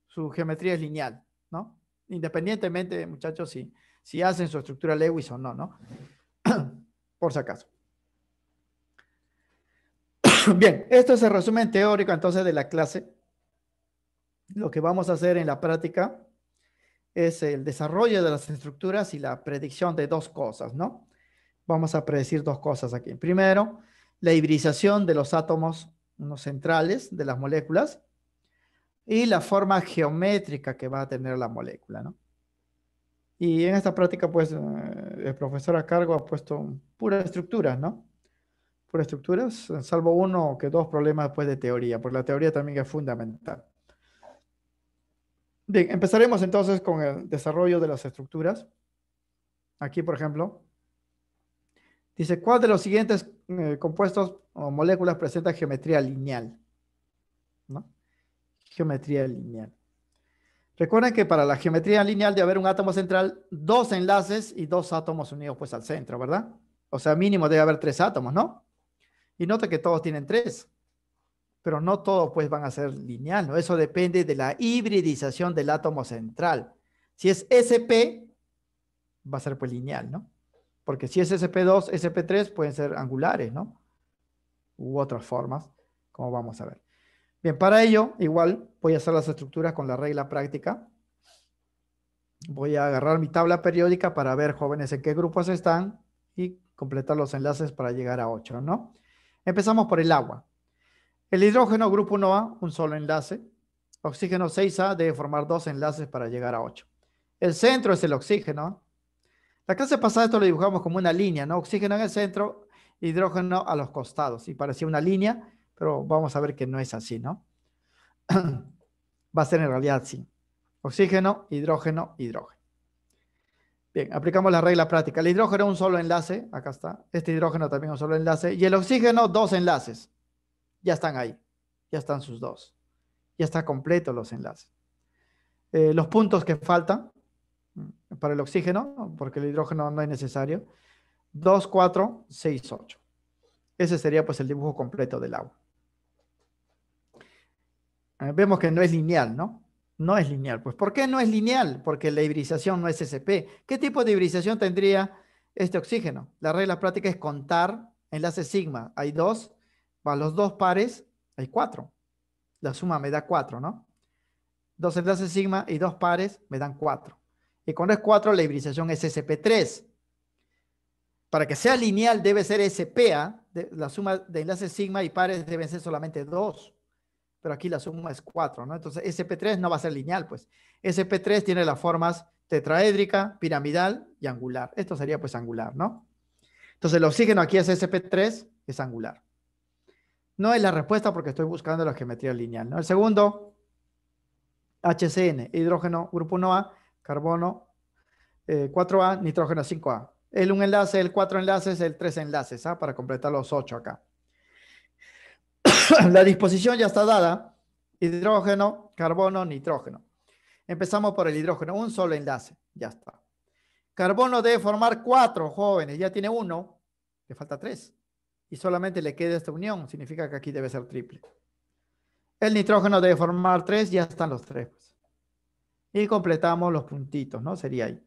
su geometría es lineal, ¿no? Independientemente, muchachos, si hacen su estructura Lewis o no, ¿no? Por si acaso. Bien, esto es el resumen teórico entonces de la clase. Lo que vamos a hacer en la práctica es el desarrollo de las estructuras y la predicción de 2 cosas, ¿no? Vamos a predecir 2 cosas aquí. Primero, la hibridación de los átomos centrales de las moléculas y la forma geométrica que va a tener la molécula, ¿no? Y en esta práctica, pues, el profesor a cargo ha puesto puras estructuras, ¿no? Puras estructuras, salvo 1 que 2 problemas después de teoría, porque la teoría también es fundamental. Bien, empezaremos entonces con el desarrollo de las estructuras. Aquí, por ejemplo, dice, ¿cuál de los siguientes compuestos o moléculas presenta geometría lineal? ¿No? Geometría lineal. Recuerden que para la geometría lineal debe haber un átomo central, 2 enlaces y 2 átomos unidos pues al centro, ¿verdad? O sea, mínimo debe haber 3 átomos, ¿no? Y nota que todos tienen 3, pero no todos pues van a ser lineal, ¿no? Eso depende de la hibridización del átomo central. Si es sp, va a ser pues lineal, ¿no? Porque si es sp2, sp3 pueden ser angulares, ¿no? U otras formas, como vamos a ver. Bien, para ello, igual voy a hacer las estructuras con la regla práctica. Voy a agarrar mi tabla periódica para ver, jóvenes, en qué grupos están y completar los enlaces para llegar a 8, ¿no? Empezamos por el agua. El hidrógeno, grupo 1A, un solo enlace. Oxígeno 6A debe formar 2 enlaces para llegar a 8. El centro es el oxígeno. La clase pasada esto lo dibujamos como una línea, ¿no? Oxígeno en el centro, hidrógeno a los costados. Y parecía una línea, pero vamos a ver que no es así, ¿no? Va a ser en realidad así. Oxígeno, hidrógeno, hidrógeno. Bien, aplicamos la regla práctica. El hidrógeno un solo enlace, acá está. Este hidrógeno también un solo enlace. Y el oxígeno 2 enlaces. Ya están ahí. Ya están sus 2. Ya está completo los enlaces. Los puntos que faltan para el oxígeno, porque el hidrógeno no es necesario. 2, 4, 6, 8. Ese sería pues el dibujo completo del agua. Vemos que no es lineal, ¿no? No es lineal. Pues, ¿por qué no es lineal? Porque la hibridización no es SP. ¿Qué tipo de hibridización tendría este oxígeno? La regla práctica es contar enlaces sigma. Hay 2, para los 2 pares hay 4. La suma me da 4, ¿no? 2 enlaces sigma y 2 pares me dan 4. Y cuando es 4, la hibridización es SP3. Para que sea lineal debe ser SPA. La suma de enlaces sigma y pares deben ser solamente 2. Pero aquí la suma es 4, ¿no? Entonces SP3 no va a ser lineal, pues. SP3 tiene las formas tetraédrica, piramidal y angular. Esto sería pues angular, ¿no? Entonces el oxígeno aquí es SP3, es angular. No es la respuesta porque estoy buscando la geometría lineal, ¿no? El segundo, HCN, hidrógeno grupo 1A, carbono 4A, nitrógeno 5A. El 1 enlace, el 4 enlaces, el 3 enlaces, ¿ah? Para completar los 8 acá. La disposición ya está dada. Hidrógeno, carbono, nitrógeno. Empezamos por el hidrógeno, un solo enlace. Ya está. Carbono debe formar 4, jóvenes. Ya tiene 1, le falta 3. Y solamente le queda esta unión. Significa que aquí debe ser triple. El nitrógeno debe formar 3, ya están los 3. Pues. Y completamos los puntitos, ¿no? Sería ahí.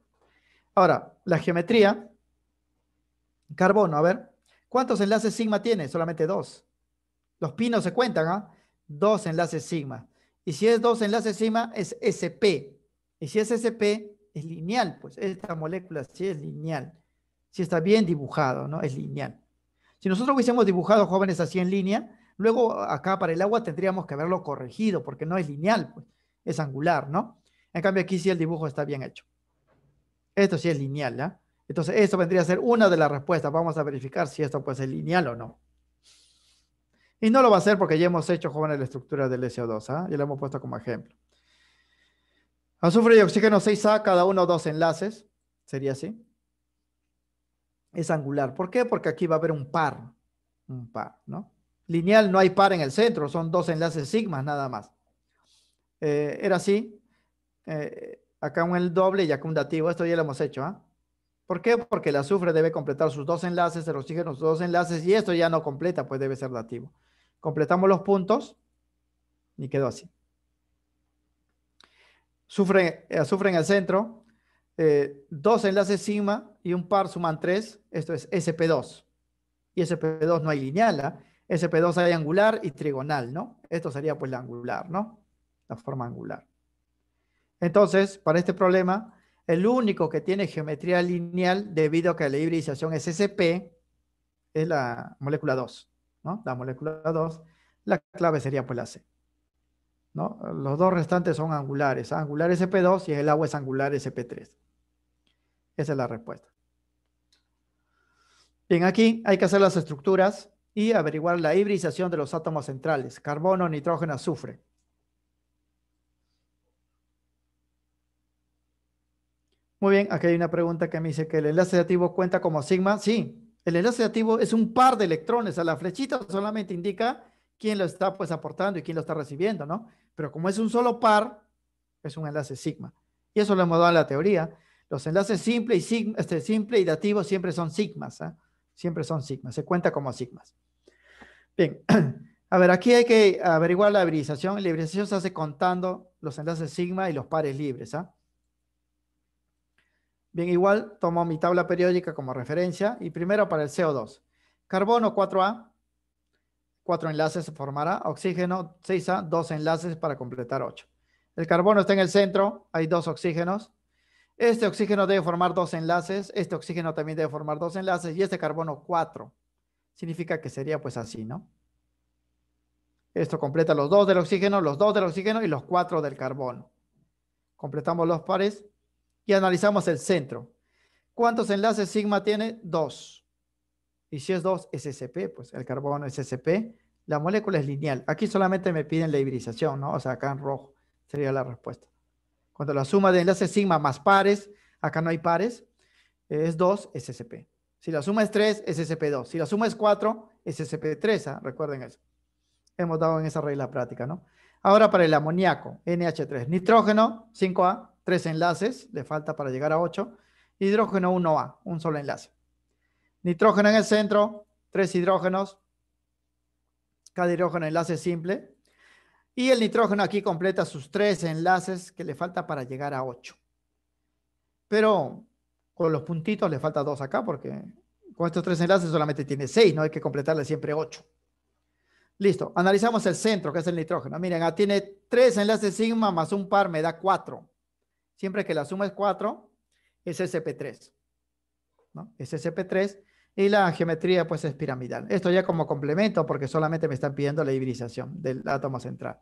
Ahora, la geometría. Carbono, a ver. ¿Cuántos enlaces sigma tiene? Solamente 2. Los pinos se cuentan, ¿ah? 2 enlaces sigma. Y si es 2 enlaces sigma, es SP. Y si es SP, es lineal, pues. Esta molécula sí es lineal. Sí está bien dibujado, ¿no? Es lineal. Si nosotros hubiésemos dibujado jóvenes así en línea, luego acá para el agua tendríamos que haberlo corregido, porque no es lineal, pues. Es angular, ¿no? En cambio aquí sí el dibujo está bien hecho. Esto sí es lineal, ¿ya? Entonces esto vendría a ser una de las respuestas. Vamos a verificar si esto puede ser lineal o no. Y no lo va a hacer porque ya hemos hecho, jóvenes, la estructura del SO2, ¿ah? Ya lo hemos puesto como ejemplo. Azufre y oxígeno 6A, cada uno 2 enlaces. Sería así. Es angular. ¿Por qué? Porque aquí va a haber un par. Un par, ¿no? Lineal no hay par en el centro, son 2 enlaces sigma nada más. Era así. Acá el doble y acá un dativo. Esto ya lo hemos hecho, ¿ah? ¿Por qué? Porque el azufre debe completar sus 2 enlaces, el oxígeno sus 2 enlaces, y esto ya no completa, pues debe ser dativo. Completamos los puntos y quedó así. Azufre en el centro, 2 enlaces sigma y un par suman 3, esto es SP2. Y SP2 no hay lineal, ¿eh? SP2 hay angular y trigonal, ¿no? Esto sería pues la angular, ¿no? La forma angular. Entonces, para este problema, el único que tiene geometría lineal debido a que la hibridización es SP es la molécula 2, ¿no? La molécula 2, la clave sería pues la C, ¿no? Los dos restantes son angulares, angular SP2 y el agua es angular SP3. Esa es la respuesta. Bien, aquí hay que hacer las estructuras y averiguar la hibridización de los átomos centrales, carbono, nitrógeno, azufre. Muy bien, aquí hay una pregunta que me dice que el enlace activo cuenta como sigma. Sí, el enlace activo es un par de electrones. A la flechita solamente indica quién lo está pues aportando y quién lo está recibiendo, ¿no? Pero como es un solo par, es un enlace sigma. Y eso lo hemos dado en la teoría. Los enlaces simple y, simple y dativo siempre son sigmas, ¿eh? Siempre son sigmas, se cuenta como sigmas. Bien, a ver, aquí hay que averiguar la hibridización. La hibridización se hace contando los enlaces sigma y los pares libres, ¿ah? Bien, igual tomo mi tabla periódica como referencia y primero para el CO2. Carbono 4A, 4 enlaces se formará. Oxígeno 6A, 2 enlaces para completar 8. El carbono está en el centro, hay 2 oxígenos. Este oxígeno debe formar dos enlaces, este oxígeno también debe formar dos enlaces y este carbono 4. Significa que sería pues así, ¿no? Esto completa los dos del oxígeno y los 4 del carbono. Completamos los pares y analizamos el centro. ¿Cuántos enlaces sigma tiene? 2. Y si es 2, es sp, pues el carbono es sp. La molécula es lineal. Aquí solamente me piden la hibridización, ¿no? O sea, acá en rojo sería la respuesta. Cuando la suma de enlaces sigma más pares, acá no hay pares, es 2, es sp. Si la suma es 3, es sp2. Si la suma es 4, es sp3. ¿Ah? Recuerden eso. Hemos dado en esa regla práctica, ¿no? Ahora para el amoníaco, NH3. Nitrógeno, 5A, 3 enlaces, le falta para llegar a 8. Hidrógeno, 1A, un solo enlace. Nitrógeno en el centro, 3 hidrógenos, cada hidrógeno enlace simple. Y el nitrógeno aquí completa sus 3 enlaces que le falta para llegar a 8. Pero con los puntitos le falta 2 acá porque con estos 3 enlaces solamente tiene 6, no hay que completarle siempre 8. Listo, analizamos el centro, que es el nitrógeno. Miren, tiene 3 enlaces sigma más un par, me da 4. Siempre que la suma es 4, es sp3. ¿No? Es sp3 y la geometría pues es piramidal. Esto ya como complemento porque solamente me están pidiendo la hibridización del átomo central.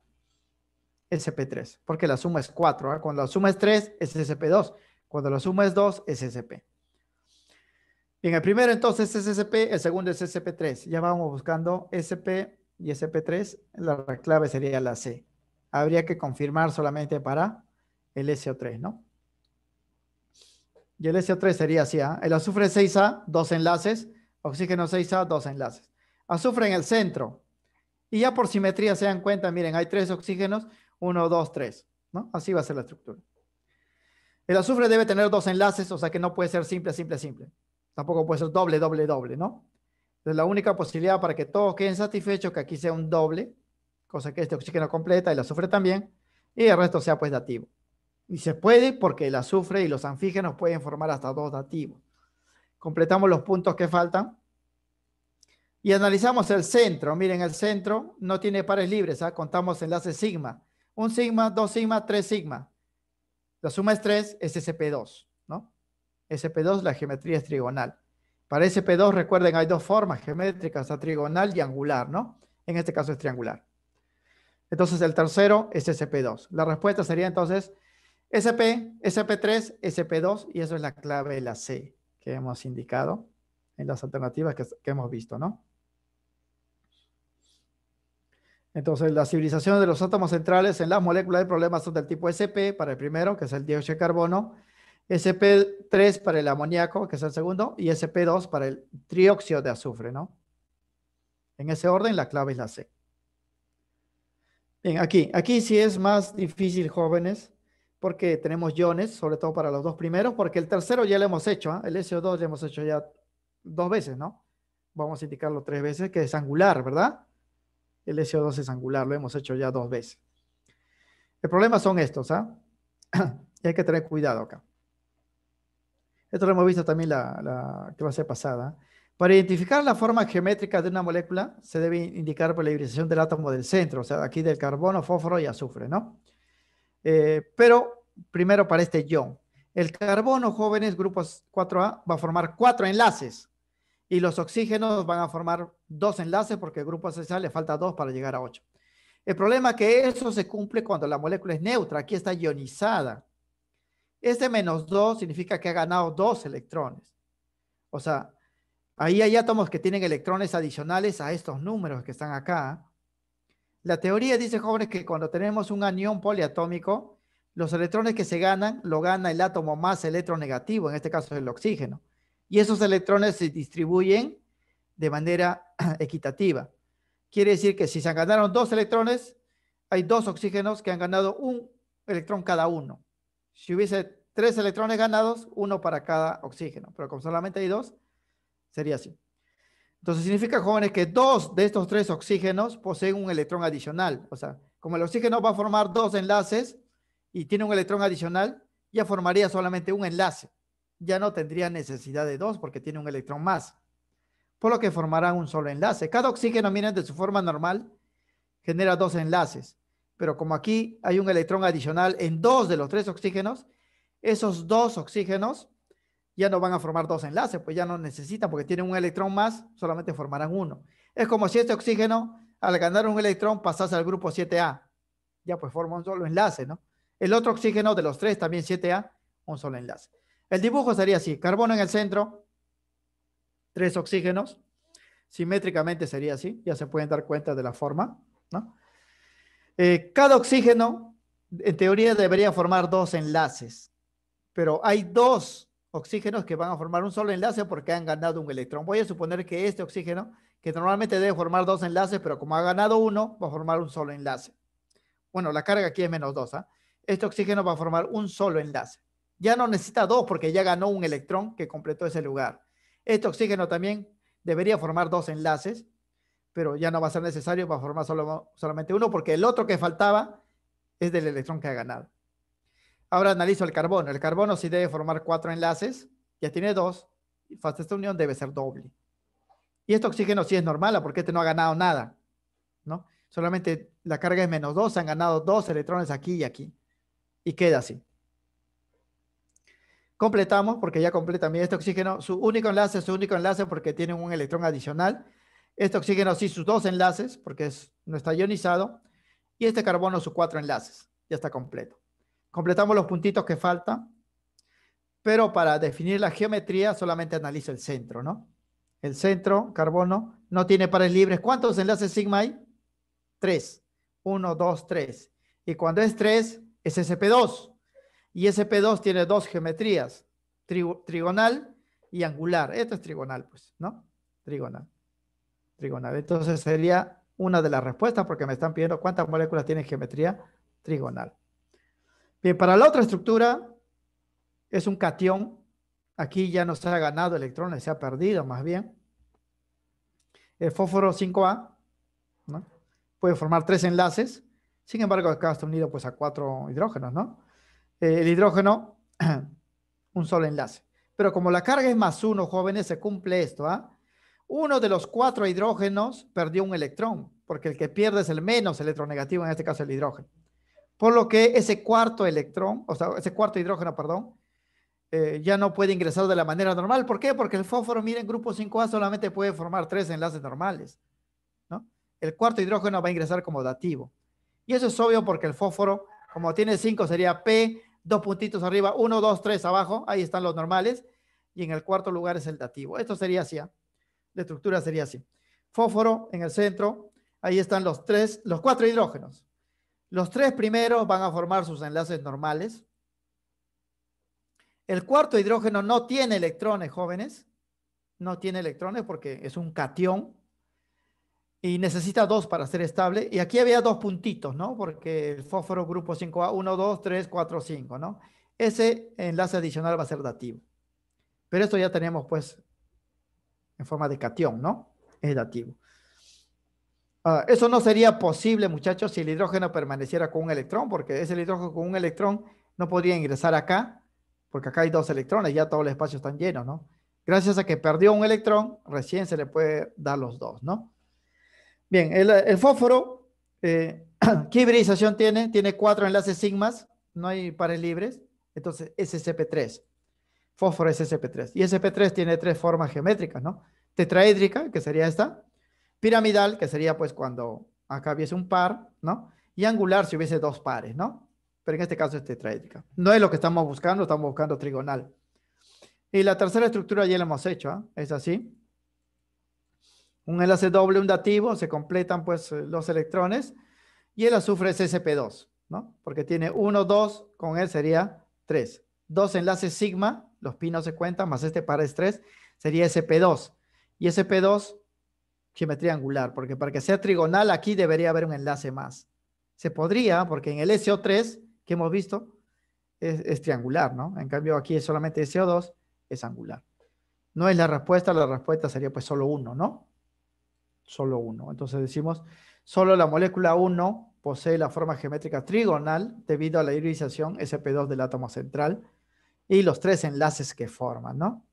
sp3, porque la suma es 4. ¿eh? Cuando la suma es 3, es sp2. Cuando la suma es 2, es sp. Bien, el primero entonces es sp, el segundo es sp3. Ya vamos buscando sp y sp3, la clave sería la C. Habría que confirmar solamente para el SO3, ¿no? Y el SO3 sería así, ¿eh? El azufre 6A, 2 enlaces, oxígeno 6A, 2 enlaces. Azufre en el centro. Y ya por simetría se dan cuenta, miren, hay 3 oxígenos, 1, 2, 3, ¿no? Así va a ser la estructura. El azufre debe tener 2 enlaces, o sea que no puede ser simple, simple, simple. Tampoco puede ser doble, doble, doble, ¿no? Entonces, la única posibilidad para que todos queden satisfechos que aquí sea un doble, cosa que este oxígeno completa, el azufre también, y el resto sea pues dativo. Y se puede porque el azufre y los anfígenos pueden formar hasta 2 dativos. Completamos los puntos que faltan y analizamos el centro. Miren, el centro no tiene pares libres, ¿eh? Contamos enlaces sigma. 1 sigma, 2 sigma, 3 sigma. La suma es 3, es sp2, ¿no? sp2, la geometría es trigonal. Para sp2, recuerden, hay dos formas geométricas, trigonal y angular, ¿no? En este caso es triangular. Entonces, el tercero es sp2. La respuesta sería entonces sp, sp3, sp2, y eso es la clave de la C que hemos indicado en las alternativas que hemos visto, ¿no? Entonces, las civilizaciones de los átomos centrales en las moléculas de problemas son del tipo sp para el primero, que es el dióxido de carbono, sp3 para el amoníaco, que es el segundo, y sp2 para el trióxido de azufre, ¿no? En ese orden, la clave es la C. Bien, aquí sí es más difícil, jóvenes, porque tenemos iones, sobre todo para los dos primeros, porque el tercero ya lo hemos hecho, ¿eh? El SO2 ya hemos hecho ya 2 veces, ¿no? Vamos a indicarlo 3 veces, que es angular, ¿verdad? El SO2 es angular, lo hemos hecho ya 2 veces. El problema son estos, ¿ah? Y hay que tener cuidado acá. Esto lo hemos visto también la clase pasada. Para identificar la forma geométrica de una molécula, se debe indicar por la hibridación del átomo del centro, o sea, aquí del carbono, fósforo y azufre, ¿no? Pero primero para este ion. El carbono, jóvenes, grupos 4A, va a formar 4 enlaces. Y los oxígenos van a formar 2 enlaces porque el grupo 6A le falta 2 para llegar a 8. El problema es que eso se cumple cuando la molécula es neutra. Aquí está ionizada. Este menos 2 significa que ha ganado 2 electrones. O sea, ahí hay átomos que tienen electrones adicionales a estos números que están acá. La teoría dice, jóvenes, que cuando tenemos un anión poliatómico, los electrones que se ganan, lo gana el átomo más electronegativo, en este caso el oxígeno. Y esos electrones se distribuyen de manera equitativa. Quiere decir que si se ganaron 2 electrones, hay 2 oxígenos que han ganado 1 electrón cada uno. Si hubiese 3 electrones ganados, 1 para cada oxígeno. Pero como solamente hay 2, sería así. Entonces significa, jóvenes, que 2 de estos 3 oxígenos poseen un electrón adicional. O sea, como el oxígeno va a formar 2 enlaces y tiene un electrón adicional, ya formaría solamente un enlace. Ya no tendría necesidad de 2 porque tiene un electrón más. Por lo que formarán un solo enlace. Cada oxígeno, miren, de su forma normal, genera 2 enlaces. Pero como aquí hay un electrón adicional en 2 de los 3 oxígenos, esos dos oxígenos ya no van a formar dos enlaces, pues ya no necesitan, porque tienen un electrón más, solamente formarán uno. Es como si este oxígeno, al ganar un electrón, pasase al grupo 7A. Ya pues forma un solo enlace, ¿no? El otro oxígeno de los tres, también 7A, un solo enlace. El dibujo sería así, carbono en el centro, tres oxígenos, simétricamente sería así, ya se pueden dar cuenta de la forma, ¿no? Cada oxígeno, en teoría, debería formar dos enlaces, pero hay dos oxígenos que van a formar un solo enlace porque han ganado un electrón. Voy a suponer que este oxígeno, que normalmente debe formar dos enlaces, pero como ha ganado uno, va a formar un solo enlace. Bueno, la carga aquí es -2, ¿eh? Este oxígeno va a formar un solo enlace. Ya no necesita dos porque ya ganó un electrón que completó ese lugar. Este oxígeno también debería formar dos enlaces, pero ya no va a ser necesario para formar solamente uno porque el otro que faltaba es del electrón que ha ganado. Ahora analizo el carbono. El carbono sí debe formar 4 enlaces, ya tiene 2, y esta unión debe ser doble. Y este oxígeno sí es normal, porque este no ha ganado nada, ¿no? Solamente la carga es -2, se han ganado 2 electrones aquí y aquí, y queda así. Completamos, porque ya completa también este oxígeno, su único enlace porque tiene un electrón adicional. Este oxígeno sí sus 2 enlaces, porque no está ionizado, y este carbono sus 4 enlaces, ya está completo. Completamos los puntitos que faltan, pero para definir la geometría solamente analizo el centro, ¿no? El centro, carbono, no tiene pares libres. ¿Cuántos enlaces sigma hay? 3. 1, 2, 3. Y cuando es 3, es sp2. Y sp2 tiene dos geometrías, trigonal y angular. Esto es trigonal, pues, ¿no? Trigonal. Trigonal. Entonces sería una de las respuestas porque me están pidiendo cuántas moléculas tienen geometría trigonal. Bien, para la otra estructura es un catión. Aquí ya no se ha ganado electrones, se ha perdido más bien. El fósforo 5A, ¿no? Puede formar 3 enlaces. Sin embargo, acá está unido pues, a 4 hidrógenos, ¿no? El hidrógeno, un solo enlace. Pero como la carga es +1, jóvenes, se cumple esto. ¿Ah? Uno de los 4 hidrógenos perdió un electrón, porque el que pierde es el menos electronegativo, en este caso el hidrógeno. Por lo que ese cuarto electrón, o sea, ese cuarto hidrógeno, perdón, ya no puede ingresar de la manera normal. ¿Por qué? Porque el fósforo, miren, grupo 5A solamente puede formar 3 enlaces normales, ¿no? El cuarto hidrógeno va a ingresar como dativo. Y eso es obvio porque el fósforo, como tiene 5, sería P, 2 puntitos arriba, 1, 2, 3 abajo, ahí están los normales, y en el cuarto lugar es el dativo. Esto sería así, ¿eh? La estructura sería así. Fósforo en el centro, ahí están los 4 hidrógenos. Los 3 primeros van a formar sus enlaces normales. El cuarto hidrógeno no tiene electrones, jóvenes. No tiene electrones porque es un catión y necesita 2 para ser estable. Y aquí había 2 puntitos, ¿no? Porque el fósforo grupo 5A, 1, 2, 3, 4, 5, ¿no? Ese enlace adicional va a ser dativo. Pero esto ya teníamos, pues, en forma de catión, ¿no? Es dativo. Eso no sería posible, muchachos, si el hidrógeno permaneciera con un electrón, porque ese hidrógeno con un electrón no podría ingresar acá, porque acá hay 2 electrones, ya todos los espacios están llenos, ¿no? Gracias a que perdió un electrón, recién se le puede dar los 2, ¿no? Bien, el fósforo, ¿qué hibridización tiene? Tiene 4 enlaces sigmas, no hay pares libres, entonces es sp3. Fósforo es sp3. Y sp3 tiene 3 formas geométricas, ¿no? Tetraédrica, que sería esta. Piramidal, que sería pues cuando acá hubiese un par, ¿no? Y angular si hubiese 2 pares, ¿no? Pero en este caso es tetraédrica. No es lo que estamos buscando trigonal. Y la tercera estructura ya la hemos hecho, ¿eh? Es así. Un enlace doble, un dativo, se completan pues los electrones. Y el azufre es sp2, ¿no? Porque tiene 1, 2, con él sería 3. 2 enlaces sigma, los pi no se cuentan, más este par es 3, sería sp2. Y sp2 geometría angular, porque para que sea trigonal aquí debería haber un enlace más. Se podría, porque en el SO3 que hemos visto es triangular, ¿no? En cambio aquí es solamente SO2, es angular. No es la respuesta sería pues solo 1, ¿no? Solo 1. Entonces decimos, solo la molécula 1 posee la forma geométrica trigonal debido a la hibridización sp2 del átomo central y los 3 enlaces que forman, ¿no?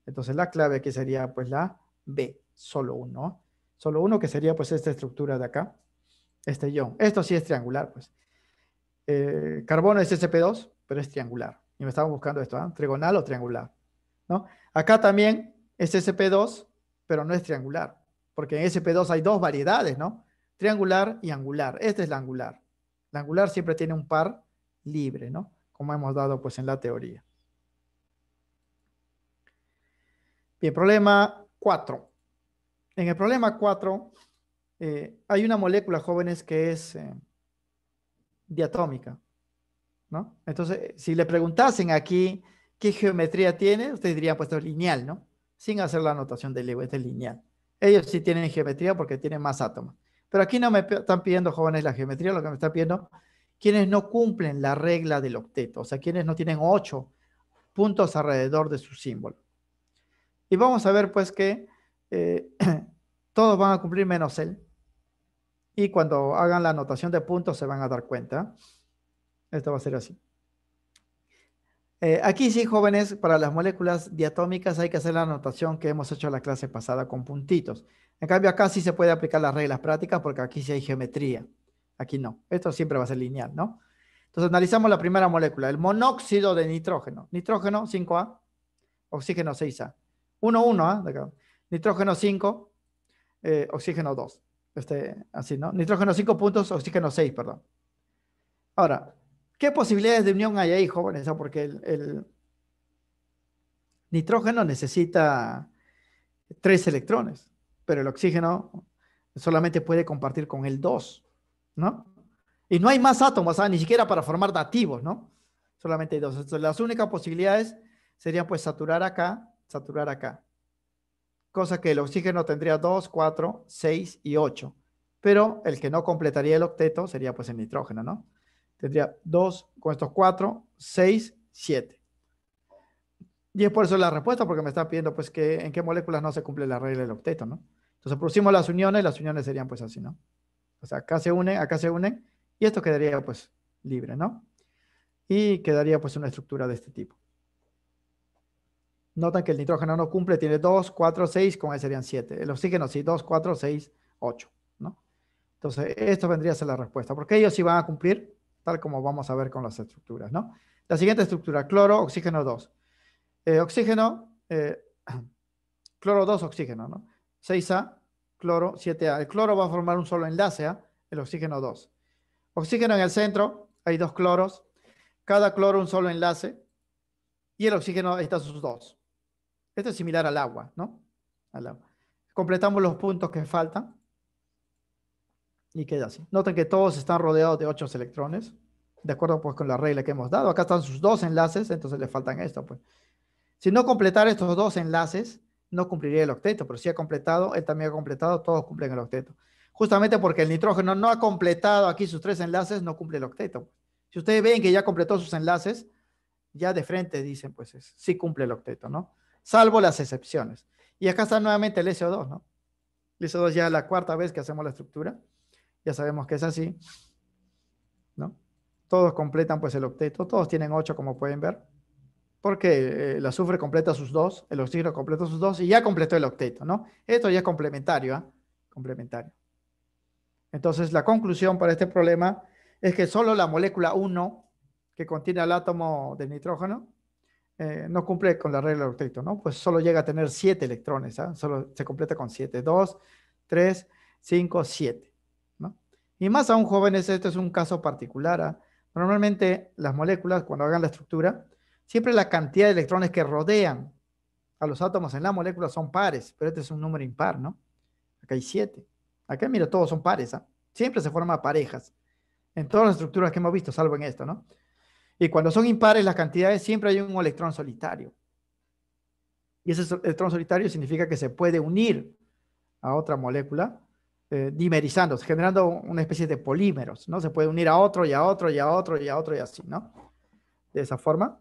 Entonces la clave aquí sería pues la B, solo 1. Solo 1 que sería pues esta estructura de acá, este ion. Esto sí es triangular, pues. Carbono es sp2, pero es triangular. Y me estaban buscando esto, ¿eh? Trigonal o triangular, ¿no? Acá también es SP2, pero no es triangular, porque en SP2 hay dos variedades, ¿no? Triangular y angular. Esta es la angular. La angular siempre tiene un par libre, ¿no? Como hemos dado pues en la teoría. Bien, problema 4. En el problema 4 hay una molécula, jóvenes, que es diatómica, ¿no? Entonces, si le preguntasen aquí qué geometría tiene, ustedes dirían, pues esto es lineal, ¿no? Sin hacer la anotación de Lewis, este es lineal. Ellos sí tienen geometría porque tienen más átomos. Pero aquí no me están pidiendo, jóvenes, la geometría, lo que me están pidiendo, quienes no cumplen la regla del octeto, o sea, quienes no tienen 8 puntos alrededor de su símbolo. Y vamos a ver, pues, que todos van a cumplir menos él. Y cuando hagan la anotación de puntos se van a dar cuenta. Esto va a ser así. Aquí sí, jóvenes, para las moléculas diatómicas hay que hacer la anotación que hemos hecho en la clase pasada con puntitos. En cambio, acá sí se puede aplicar las reglas prácticas porque aquí sí hay geometría. Aquí no. Esto siempre va a ser lineal, ¿no? Entonces, analizamos la primera molécula, el monóxido de nitrógeno. Nitrógeno 5A, oxígeno 6A. 1, 1, ¿ah? ¿Eh? Nitrógeno 5, oxígeno 2. Así, ¿no? Nitrógeno 5 puntos, oxígeno 6, perdón. Ahora, ¿qué posibilidades de unión hay ahí, jóvenes? Porque el nitrógeno necesita 3 electrones, pero el oxígeno solamente puede compartir con el 2, ¿no? Y no hay más átomos, ni siquiera para formar dativos, ¿no? Solamente hay 2. Entonces, las únicas posibilidades serían pues saturar acá, cosa que el oxígeno tendría 2, 4, 6 y 8. Pero el que no completaría el octeto sería pues el nitrógeno, ¿no? Tendría 2 con estos 4, 6, 7. Y es por eso la respuesta, porque me está pidiendo pues que en qué moléculas no se cumple la regla del octeto, ¿no? Entonces producimos las uniones serían pues así, ¿no? O sea, acá se unen, y esto quedaría pues libre, ¿no? Y quedaría pues una estructura de este tipo. Notan que el nitrógeno no cumple, tiene 2, 4, 6, con él serían 7. El oxígeno sí, 2, 4, 6, 8, ¿no? Entonces, esto vendría a ser la respuesta, porque ellos sí van a cumplir, tal como vamos a ver con las estructuras, ¿no? La siguiente estructura, cloro, oxígeno 2. Oxígeno, cloro 2, oxígeno, ¿no? 6A, cloro, 7A. El cloro va a formar un solo enlace, ¿eh? El oxígeno 2. Oxígeno en el centro, hay 2 cloros. Cada cloro un solo enlace. Y el oxígeno está sus 2. Esto es similar al agua, ¿no? Al agua. Completamos los puntos que faltan. Y queda así. Noten que todos están rodeados de 8 electrones. De acuerdo pues con la regla que hemos dado. Acá están sus 2 enlaces, entonces le faltan esto, pues. Si no completar estos 2 enlaces, no cumpliría el octeto, pero si ha completado, él también ha completado, todos cumplen el octeto. Justamente porque el nitrógeno no ha completado aquí sus 3 enlaces, no cumple el octeto. Si ustedes ven que ya completó sus enlaces, ya de frente dicen, pues sí cumple el octeto, ¿no? Salvo las excepciones. Y acá está nuevamente el SO2, ¿no? El SO2 ya es la 4ª vez que hacemos la estructura. Ya sabemos que es así, ¿no? Todos completan pues el octeto, todos tienen 8 como pueden ver. Porque el azufre completa sus 2, el oxígeno completa sus 2 y ya completó el octeto, ¿no? Esto ya es complementario, ¿eh? Complementario. Entonces, la conclusión para este problema es que solo la molécula 1, que contiene el átomo de nitrógeno, no cumple con la regla del octeto, ¿no? Pues solo llega a tener 7 electrones, ¿eh? Solo se completa con 7. 2, 3, 5, 7, ¿no? Y más aún, jóvenes, este es un caso particular, ¿eh? Normalmente las moléculas, cuando hagan la estructura, siempre la cantidad de electrones que rodean a los átomos en la molécula son pares, pero este es un número impar, ¿no? Acá hay 7. Acá, mira, todos son pares, ¿eh? Siempre se forman parejas. En todas las estructuras que hemos visto, salvo en esto, ¿no? Y cuando son impares las cantidades, siempre hay un electrón solitario. Y ese electrón solitario significa que se puede unir a otra molécula dimerizándose, generando una especie de polímeros, ¿no? Se puede unir a otro y a otro y a otro y a otro y así, ¿no? De esa forma.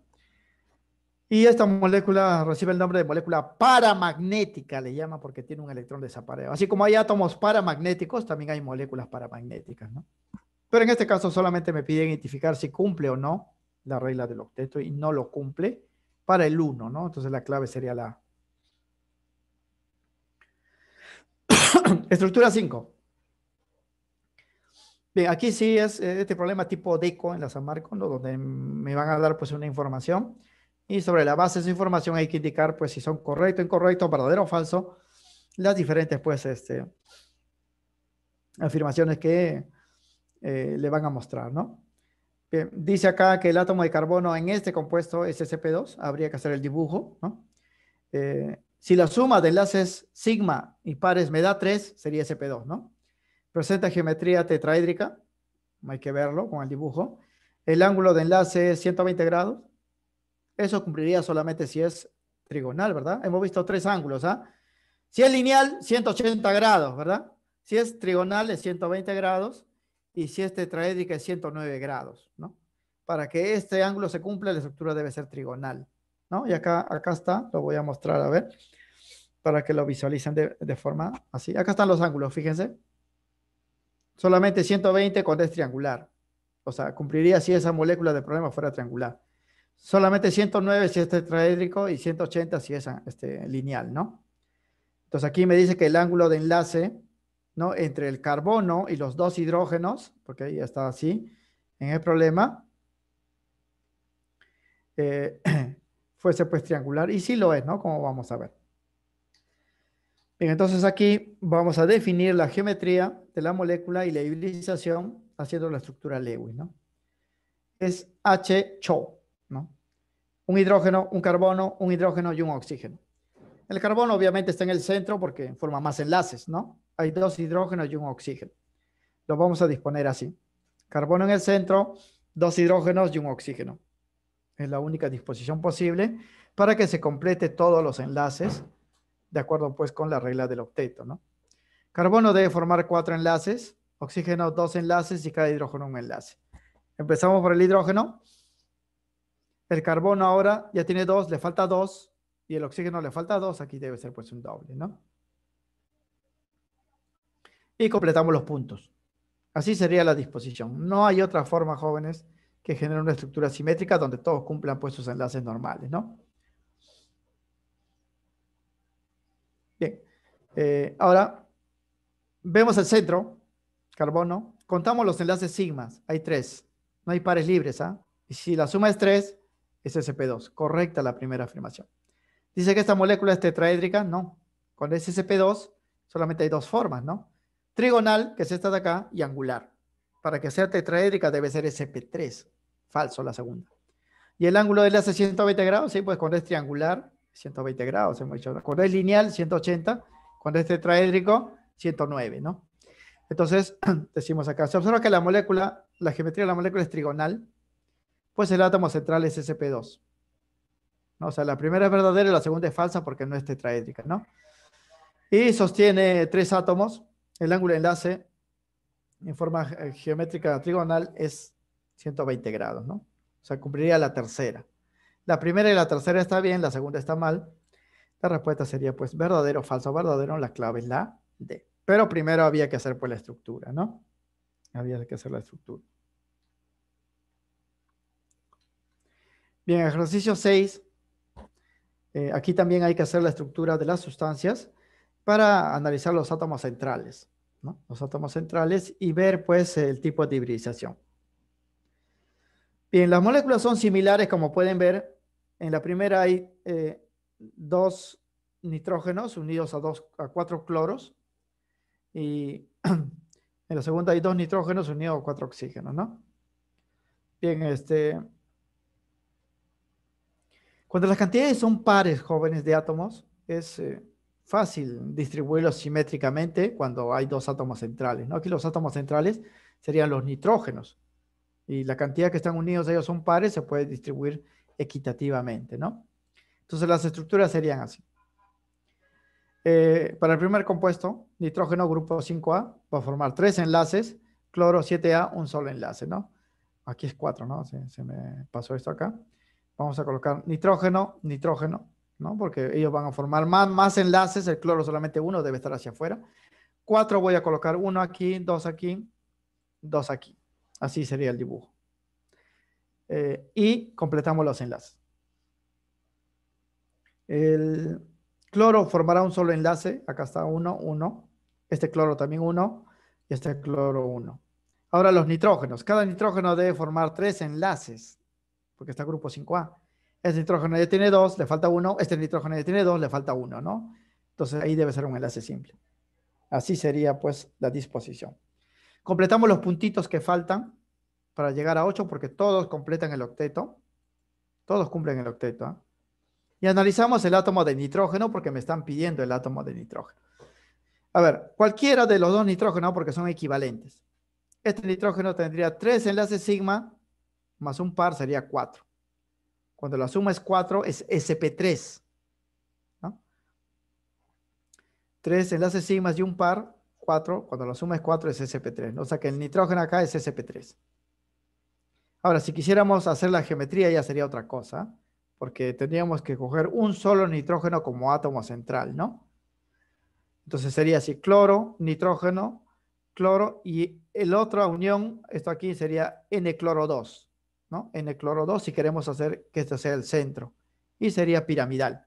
Y esta molécula recibe el nombre de molécula paramagnética, le llama porque tiene un electrón desaparecido. Así como hay átomos paramagnéticos, también hay moléculas paramagnéticas, ¿no? Pero en este caso solamente me pide identificar si cumple o no la regla del octeto y no lo cumple para el 1, ¿no? Entonces la clave sería la A. Estructura 5. Bien, aquí sí es este problema tipo DECO en la San Marcos, ¿no? Donde me van a dar pues una información y sobre la base de esa información hay que indicar pues si son correcto, incorrecto, verdadero o falso, las diferentes pues afirmaciones que le van a mostrar, ¿no? Bien, dice acá que el átomo de carbono en este compuesto es sp2, habría que hacer el dibujo, ¿no? Si la suma de enlaces sigma y pares me da 3, sería sp2, ¿no? Presenta geometría tetraédrica, hay que verlo con el dibujo. El ángulo de enlace es 120 grados. Eso cumpliría solamente si es trigonal, ¿verdad? Hemos visto tres ángulos, ¿ah? Si es lineal, 180 grados, ¿verdad? Si es trigonal, es 120 grados. Y si es tetraédrica, es 109 grados, ¿no? Para que este ángulo se cumpla, la estructura debe ser trigonal, ¿no? Y acá está, lo voy a mostrar, a ver, para que lo visualicen de forma así. Acá están los ángulos, fíjense. Solamente 120 cuando es triangular. O sea, cumpliría si esa molécula de problema fuera triangular. Solamente 109 si es tetraédrico y 180 si es lineal, ¿no? Entonces aquí me dice que el ángulo de enlace, ¿no? Entre el carbono y los dos hidrógenos, porque ahí está así, en el problema, eh, fuese pues triangular. Y sí lo es, ¿no? Como vamos a ver. Bien, entonces aquí vamos a definir la geometría de la molécula y la hibridización haciendo la estructura Lewis, ¿no? Es H-CHO, ¿no? Un hidrógeno, un carbono, un hidrógeno y un oxígeno. El carbono obviamente está en el centro porque forma más enlaces, ¿no? Hay dos hidrógenos y un oxígeno. Lo vamos a disponer así. Carbono en el centro, dos hidrógenos y un oxígeno. Es la única disposición posible para que se complete todos los enlaces, de acuerdo pues con la regla del octeto, ¿no? Carbono debe formar 4 enlaces, oxígeno 2 enlaces y cada hidrógeno un enlace. Empezamos por el hidrógeno. El carbono ahora ya tiene 2, le falta 2 y el oxígeno le falta 2. Aquí debe ser pues un doble, ¿no? Y completamos los puntos. Así sería la disposición. No hay otra forma, jóvenes, que genere una estructura simétrica donde todos cumplan pues sus enlaces normales, ¿no? Bien. Ahora, vemos el centro, carbono. Contamos los enlaces sigmas. Hay 3. No hay pares libres, ¿ah? Y si la suma es 3, es sp2. Correcta la primera afirmación. Dice que esta molécula es tetraédrica. No. Con es sp2, solamente hay 2 formas, ¿no? Trigonal, que es esta de acá, y angular. Para que sea tetraédrica debe ser sp3. Falso la segunda. Y el ángulo de enlace 120 grados, sí, pues cuando es triangular, 120 grados, hemos dicho. Cuando es lineal, 180. Cuando es tetraédrico, 109, ¿no? Entonces, decimos acá, se observa que la molécula, la geometría de la molécula es trigonal, pues el átomo central es sp2, ¿no? O sea, la primera es verdadera y la segunda es falsa porque no es tetraédrica, ¿no? Y sostiene 3 átomos. El ángulo de enlace en forma geométrica trigonal es 120 grados, ¿no? O sea, cumpliría la tercera. La primera y la tercera está bien, la segunda está mal. La respuesta sería pues verdadero o falso. Verdadero, la clave es la D. Pero primero había que hacer pues la estructura, ¿no? Había que hacer la estructura. Bien, ejercicio 6. Aquí también hay que hacer la estructura de las sustancias para analizar los átomos centrales, ¿no? Los átomos centrales y ver pues el tipo de hibridización. Bien, las moléculas son similares como pueden ver. En la primera hay 2 nitrógenos unidos a 4 cloros y en la segunda hay 2 nitrógenos unidos a 4 oxígenos, ¿no? Bien, cuando las cantidades son pares, jóvenes, de átomos, es fácil distribuirlos simétricamente cuando hay 2 átomos centrales, ¿no? Aquí los átomos centrales serían los nitrógenos y la cantidad que están unidos a ellos son pares, se puede distribuir equitativamente, ¿no? Entonces las estructuras serían así. Para el primer compuesto, nitrógeno grupo 5A, va a formar 3 enlaces, cloro 7A, un solo enlace, ¿no? Aquí es 4, ¿no? Se me pasó esto acá. Vamos a colocar nitrógeno, nitrógeno, ¿no? Porque ellos van a formar más enlaces, el cloro solamente uno debe estar hacia afuera. 4 voy a colocar 1 aquí, 2 aquí, 2 aquí. Así sería el dibujo. Y completamos los enlaces. El cloro formará un solo enlace. Acá está 1, 1. Este cloro también 1. Y este cloro 1. Ahora los nitrógenos. Cada nitrógeno debe formar 3 enlaces, porque está grupo 5A. Este nitrógeno ya tiene 2, le falta 1. Este nitrógeno ya tiene 2, le falta 1, ¿no? Entonces ahí debe ser un enlace simple. Así sería pues la disposición. Completamos los puntitos que faltan para llegar a 8 porque todos completan el octeto. Todos cumplen el octeto. ¿Eh? Y analizamos el átomo de nitrógeno porque me están pidiendo el átomo de nitrógeno. A ver, cualquiera de los dos nitrógenos porque son equivalentes. Este nitrógeno tendría 3 enlaces sigma más un par sería 4. Cuando la suma es 4 es sp3. ¿No? 3 enlaces sigma y un par, 4. Cuando la suma es 4 es sp3. ¿No? O sea que el nitrógeno acá es sp3. Ahora, si quisiéramos hacer la geometría ya sería otra cosa, porque tendríamos que coger un solo nitrógeno como átomo central, ¿no? Entonces sería así, cloro, nitrógeno, cloro, y la otra unión, esto aquí sería N-cloro 2, ¿no? N-cloro 2 si queremos hacer que este sea el centro, y sería piramidal,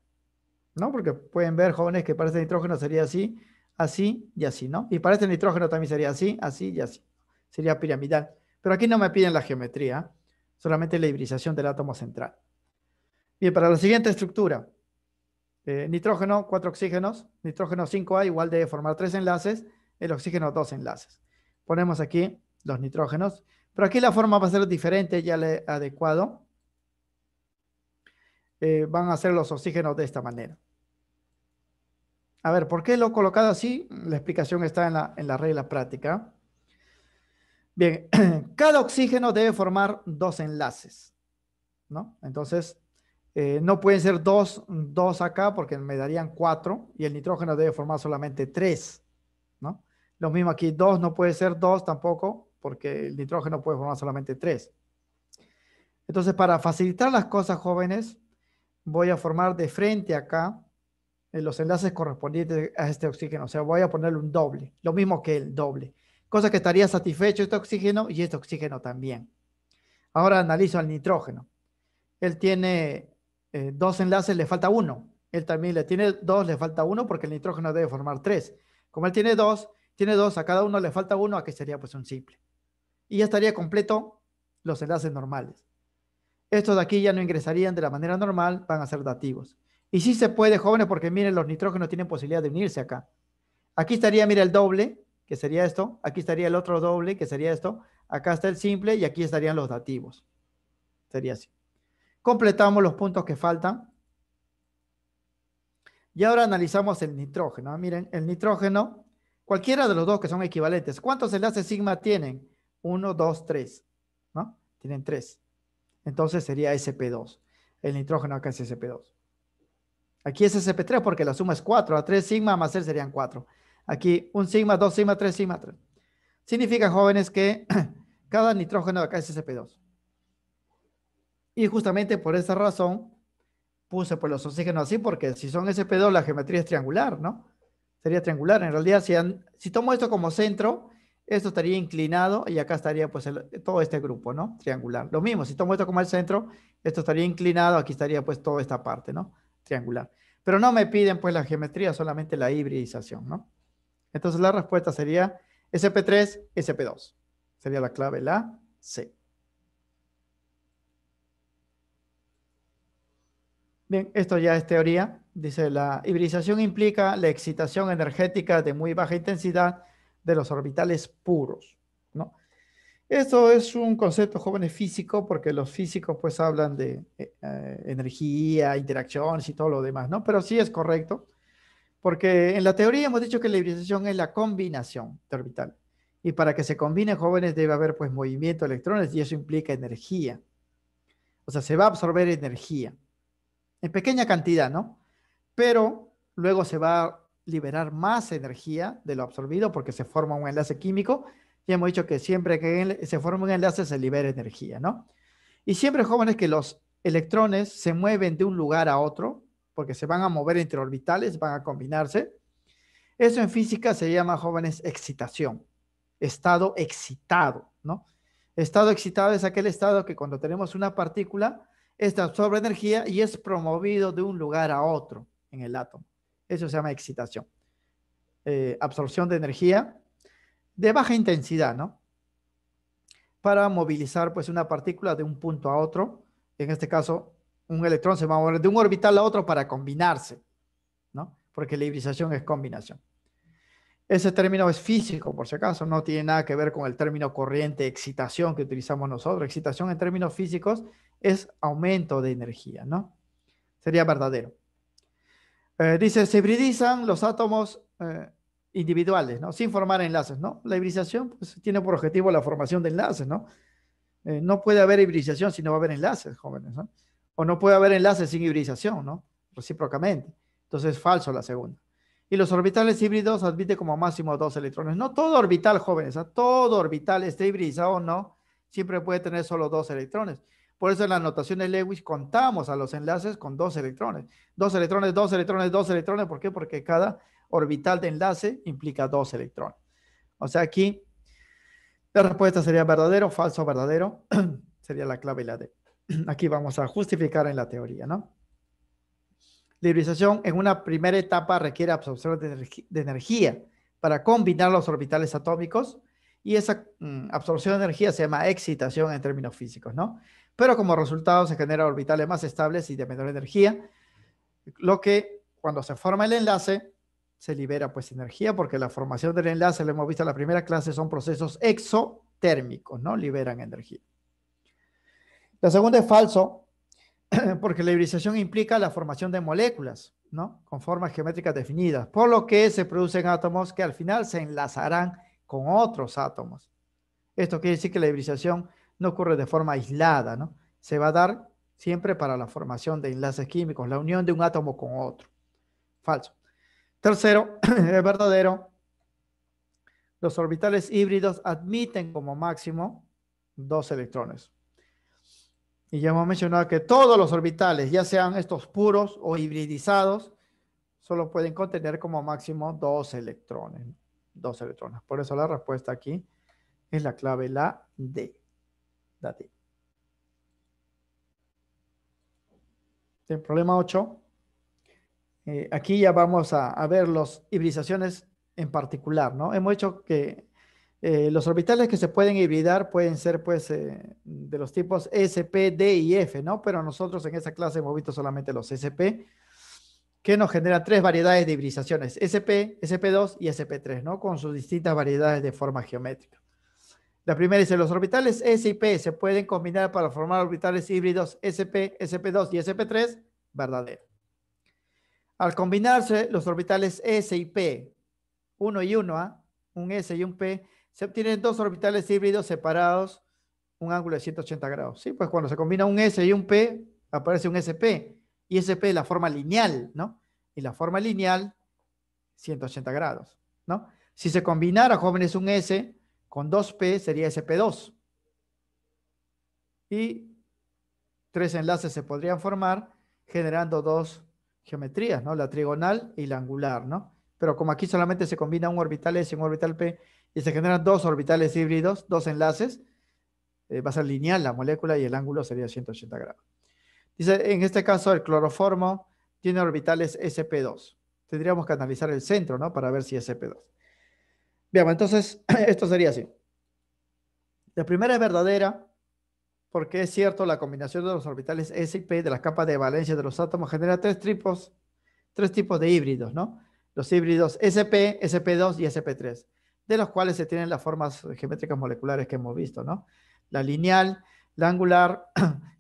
¿no? Porque pueden ver, jóvenes, que para este nitrógeno sería así, así y así, ¿no? Y para este nitrógeno también sería así, así y así. Sería piramidal. Pero aquí no me piden la geometría, solamente la hibridación del átomo central. Bien, para la siguiente estructura, nitrógeno, 4 oxígenos, nitrógeno 5A igual debe formar 3 enlaces, el oxígeno 2 enlaces. Ponemos aquí los nitrógenos, pero aquí la forma va a ser diferente, ya le he adecuado. Van a ser los oxígenos de esta manera. A ver, ¿por qué lo he colocado así? La explicación está en la regla práctica. Bien, cada oxígeno debe formar 2 enlaces, ¿no? Entonces, no pueden ser dos acá porque me darían 4 y el nitrógeno debe formar solamente 3, ¿no? Lo mismo aquí, 2 no puede ser 2 tampoco porque el nitrógeno puede formar solamente 3. Entonces, para facilitar las cosas, jóvenes, voy a formar de frente acá los enlaces correspondientes a este oxígeno. O sea, voy a ponerle un doble, lo mismo que el doble. Cosa que estaría satisfecho este oxígeno y este oxígeno también. Ahora analizo al nitrógeno. Él tiene 2 enlaces, le falta 1. Él también le tiene 2, le falta 1 porque el nitrógeno debe formar 3. Como él tiene 2, a cada uno le falta 1, aquí sería pues un simple. Y ya estaría completo los enlaces normales. Estos de aquí ya no ingresarían de la manera normal, van a ser dativos. Y sí se puede, jóvenes, porque miren, los nitrógenos tienen posibilidad de unirse acá. Aquí estaría, mira, el doble, que sería esto. Aquí estaría el otro doble, que sería esto. Acá está el simple y aquí estarían los dativos. Sería así. Completamos los puntos que faltan. Y ahora analizamos el nitrógeno. Miren, el nitrógeno, cualquiera de los dos que son equivalentes. ¿Cuántos enlaces sigma tienen? 1, 2, 3. ¿No? Tienen 3. Entonces sería sp2. El nitrógeno acá es sp2. Aquí es sp3 porque la suma es 4. A 3 sigma más él serían 4. Aquí 1 sigma, 2 sigma, 3 sigma, 3. Significa, jóvenes, que cada nitrógeno acá es sp2. Y justamente por esa razón puse pues los oxígenos así, porque si son sp2 la geometría es triangular, ¿no? Sería triangular. En realidad, si tomo esto como centro, esto estaría inclinado y acá estaría pues todo este grupo, ¿no? Triangular. Lo mismo, si tomo esto como el centro, esto estaría inclinado, aquí estaría pues toda esta parte, ¿no? Triangular. Pero no me piden pues la geometría, solamente la hibridización, ¿no? Entonces la respuesta sería sp3, sp2. Sería la clave, la C. Bien, esto ya es teoría. Dice, la hibridización implica la excitación energética de muy baja intensidad de los orbitales puros, ¿no? Esto es un concepto, jóvenes, físico, porque los físicos pues hablan de energía, interacciones y todo lo demás, ¿no? Pero sí es correcto, porque en la teoría hemos dicho que la hibridación es la combinación de orbital. Y para que se combinen, jóvenes, debe haber pues movimiento de electrones y eso implica energía. O sea, se va a absorber energía en pequeña cantidad, ¿no? Pero luego se va a liberar más energía de lo absorbido porque se forma un enlace químico. Ya hemos dicho que siempre que se forma un enlace se libera energía, ¿no? Y siempre, jóvenes, que los electrones se mueven de un lugar a otro porque se van a mover entre orbitales, van a combinarse. Eso en física se llama, jóvenes, excitación. Estado excitado, ¿no? Estado excitado es aquel estado que cuando tenemos una partícula, esta absorbe energía y es promovido de un lugar a otro en el átomo. Eso se llama excitación. Absorción de energía de baja intensidad, ¿no? para movilizar pues una partícula de un punto a otro. En este caso, un electrón se va a mover de un orbital a otro para combinarse, ¿no? Porque la hibridación es combinación. Ese término es físico, por si acaso, no tiene nada que ver con el término corriente excitación que utilizamos nosotros. Excitación en términos físicos es aumento de energía, ¿no? Sería verdadero. Dice, se hibridizan los átomos individuales, ¿no? Sin formar enlaces, ¿no? La hibridación pues, tiene por objetivo la formación de enlaces, ¿no? No puede haber hibridación si no va a haber enlaces, jóvenes, ¿no? O no puede haber enlaces sin hibridación, ¿no? Recíprocamente. Entonces es falso la segunda. Y los orbitales híbridos admiten como máximo 2 electrones. No todo orbital, jóvenes, ¿eh? Todo orbital, esté hibridizado o no, siempre puede tener solo 2 electrones. Por eso en la notación de Lewis contamos a los enlaces con 2 electrones. 2 electrones, 2 electrones, 2 electrones. ¿Por qué? Porque cada orbital de enlace implica 2 electrones. O sea, aquí la respuesta sería verdadero, falso, verdadero. Sería la clave y la D. Aquí vamos a justificar en la teoría, ¿no? La hibridación en una primera etapa requiere absorción de energía para combinar los orbitales atómicos y esa absorción de energía se llama excitación en términos físicos, ¿no? Pero como resultado se generan orbitales más estables y de menor energía, lo que cuando se forma el enlace se libera pues energía porque la formación del enlace, lo hemos visto en la primera clase, son procesos exotérmicos, ¿no? Liberan energía. La segunda es falso porque la hibridación implica la formación de moléculas, ¿no? Con formas geométricas definidas, por lo que se producen átomos que al final se enlazarán con otros átomos. Esto quiere decir que la hibridación no ocurre de forma aislada, ¿no? Se va a dar siempre para la formación de enlaces químicos, la unión de un átomo con otro. Falso. Tercero, es verdadero. Los orbitales híbridos admiten como máximo 2 electrones. Y ya hemos mencionado que todos los orbitales, ya sean estos puros o hibridizados, solo pueden contener como máximo 2 electrones. 2 electrones. Por eso la respuesta aquí es la clave, la D. La D. El problema 8. Aquí ya vamos a ver las hibridaciones en particular, ¿no? Hemos dicho que los orbitales que se pueden hibridar pueden ser, pues, de los tipos sp, d y f, ¿no? Pero nosotros en esta clase hemos visto solamente los sp, que nos generan 3 variedades de hibridaciones, sp, sp2 y sp3, ¿no? Con sus distintas variedades de forma geométrica. La primera dice, los orbitales s y p se pueden combinar para formar orbitales híbridos sp, sp2 y sp3, verdadero. Al combinarse los orbitales s y p, 1 y 1, ¿eh? Un s y un p, se obtienen 2 orbitales híbridos separados un ángulo de 180 grados. ¿Sí? Pues cuando se combina un s y un p, aparece un sp. Y sp es la forma lineal, ¿no? Y la forma lineal, 180 grados, ¿no? Si se combinara, jóvenes, un s con 2p, sería sp2. Y 3 enlaces se podrían formar generando 2 geometrías, ¿no? La trigonal y la angular, ¿no? Pero como aquí solamente se combina un orbital S y un orbital P y se generan 2 orbitales híbridos, 2 enlaces, va a ser lineal la molécula y el ángulo sería 180 grados. Dice, en este caso el cloroformo tiene orbitales sp2. Tendríamos que analizar el centro, ¿no? Para ver si es sp2. Bien, entonces esto sería así. La primera es verdadera, porque es cierto, la combinación de los orbitales S y P de las capas de valencia de los átomos genera 3 tipos de híbridos, ¿no? Los híbridos sp, sp2 y sp3, de los cuales se tienen las formas geométricas moleculares que hemos visto, ¿no? La lineal, la angular,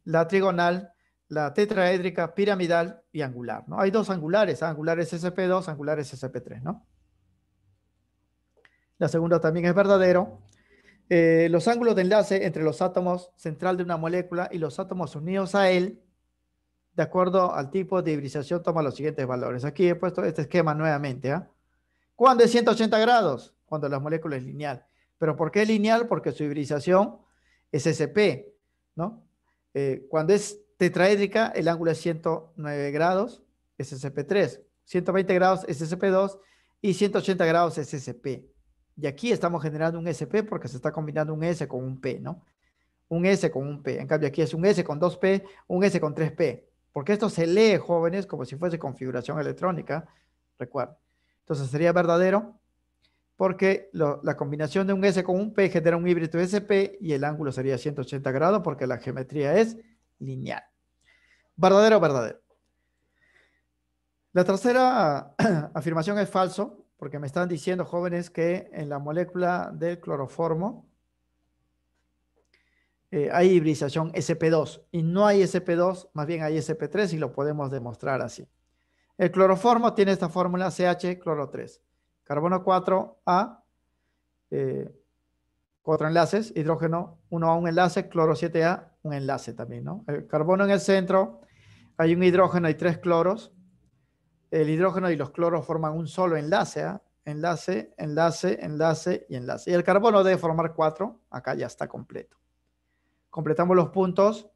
la trigonal, la tetraédrica, piramidal y angular, ¿no? Hay 2 angulares, angulares sp2, angulares sp3, ¿no? La segunda también es verdadero. Los ángulos de enlace entre los átomos central de una molécula y los átomos unidos a él, de acuerdo al tipo de hibridación, toma los siguientes valores. Aquí he puesto este esquema nuevamente. ¿Eh? ¿Cuándo es 180 grados? Cuando la molécula es lineal. ¿Pero por qué es lineal? Porque su hibridación es sp, ¿no? Cuando es tetraédrica, el ángulo es 109 grados, es sp3. 120 grados es sp2 y 180 grados es sp. Y aquí estamos generando un sp porque se está combinando un s con un p, ¿no? Un s con un p. En cambio, aquí es un s con 2p, un s con 3p. Porque esto se lee, jóvenes, como si fuese configuración electrónica. Recuerden. Entonces sería verdadero. porque la combinación de un S con un P genera un híbrido SP y el ángulo sería 180 grados porque la geometría es lineal. ¿Verdadero o verdadero? La tercera afirmación es falso, porque me están diciendo, jóvenes, que en la molécula del cloroformo hay hibridización sp2 y no hay sp2, más bien hay sp3 y lo podemos demostrar así. El cloroformo tiene esta fórmula CH cloro 3, carbono 4A, 4 enlaces, hidrógeno 1A, un enlace, cloro 7A, un enlace también, ¿no? El carbono en el centro, hay un hidrógeno y 3 cloros. El hidrógeno y los cloros forman un solo enlace, ¿eh? Enlace, enlace, enlace y enlace. Y el carbono debe formar 4, acá ya está completo. Completamos los puntos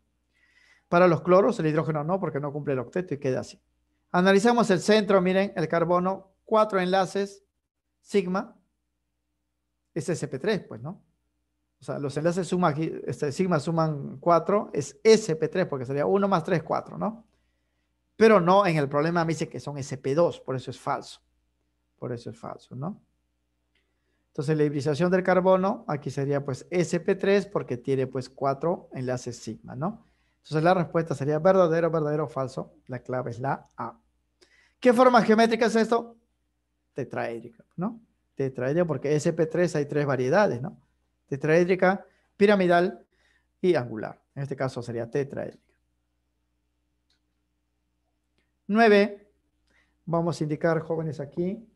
para los cloros, el hidrógeno no, porque no cumple el octeto y queda así. Analizamos el centro, miren, el carbono, 4 enlaces, sigma, es sp3, pues, ¿no? O sea, los enlaces suma, sigma suman 4, es sp3, porque sería 1 más 3, 4, ¿no? Pero no, en el problema me dice que son sp2, por eso es falso. Por eso es falso, ¿no? Entonces la hibridización del carbono, aquí sería pues sp3 porque tiene pues 4 enlaces sigma, ¿no? Entonces la respuesta sería verdadero, verdadero o falso. La clave es la A. ¿Qué forma geométrica es esto? Tetraédrica, ¿no? Tetraédrica porque sp3 hay 3 variedades, ¿no? Tetraédrica, piramidal y angular. En este caso sería tetraédrica. 9. Vamos a indicar, jóvenes, aquí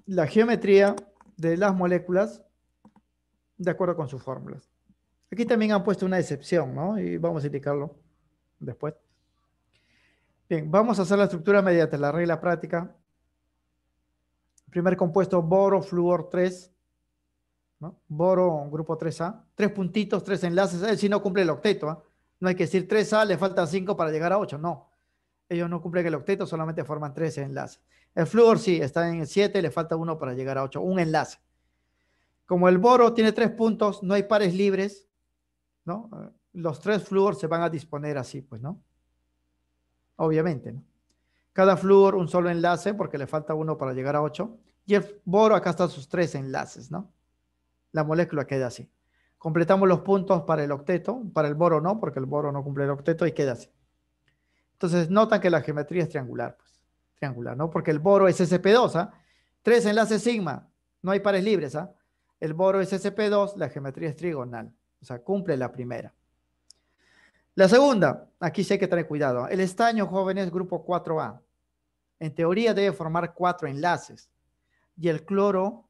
la geometría de las moléculas de acuerdo con sus fórmulas. Aquí también han puesto una excepción, ¿no? Y vamos a indicarlo después. Bien, vamos a hacer la estructura mediante la regla práctica. Primer compuesto, boro, flúor 3, ¿no? Boro, grupo 3A. 3 puntitos, 3 enlaces. Él sí no cumple el octeto, ¿eh? No hay que decir 3A, le faltan 5 para llegar a 8, no. Ellos no cumplen el octeto, solamente forman 13 enlaces. El flúor sí, está en 7, le falta 1 para llegar a 8, un enlace. Como el boro tiene 3 puntos, no hay pares libres, ¿no? Los 3 flúor se van a disponer así, pues, ¿no? Obviamente, ¿no? Cada flúor un solo enlace porque le falta 1 para llegar a 8. Y el boro acá están sus 3 enlaces, ¿no? La molécula queda así. Completamos los puntos para el octeto, para el boro no, porque el boro no cumple el octeto y queda así. Entonces notan que la geometría es triangular, pues. Triangular, ¿no? Porque el boro es sp2, ¿ah? 3 enlaces sigma, no hay pares libres, ¿ah? El boro es sp2, la geometría es trigonal, o sea, cumple la primera. La segunda, aquí sí hay que tener cuidado. El estaño, jóvenes, grupo 4A. En teoría debe formar 4 enlaces. Y el cloro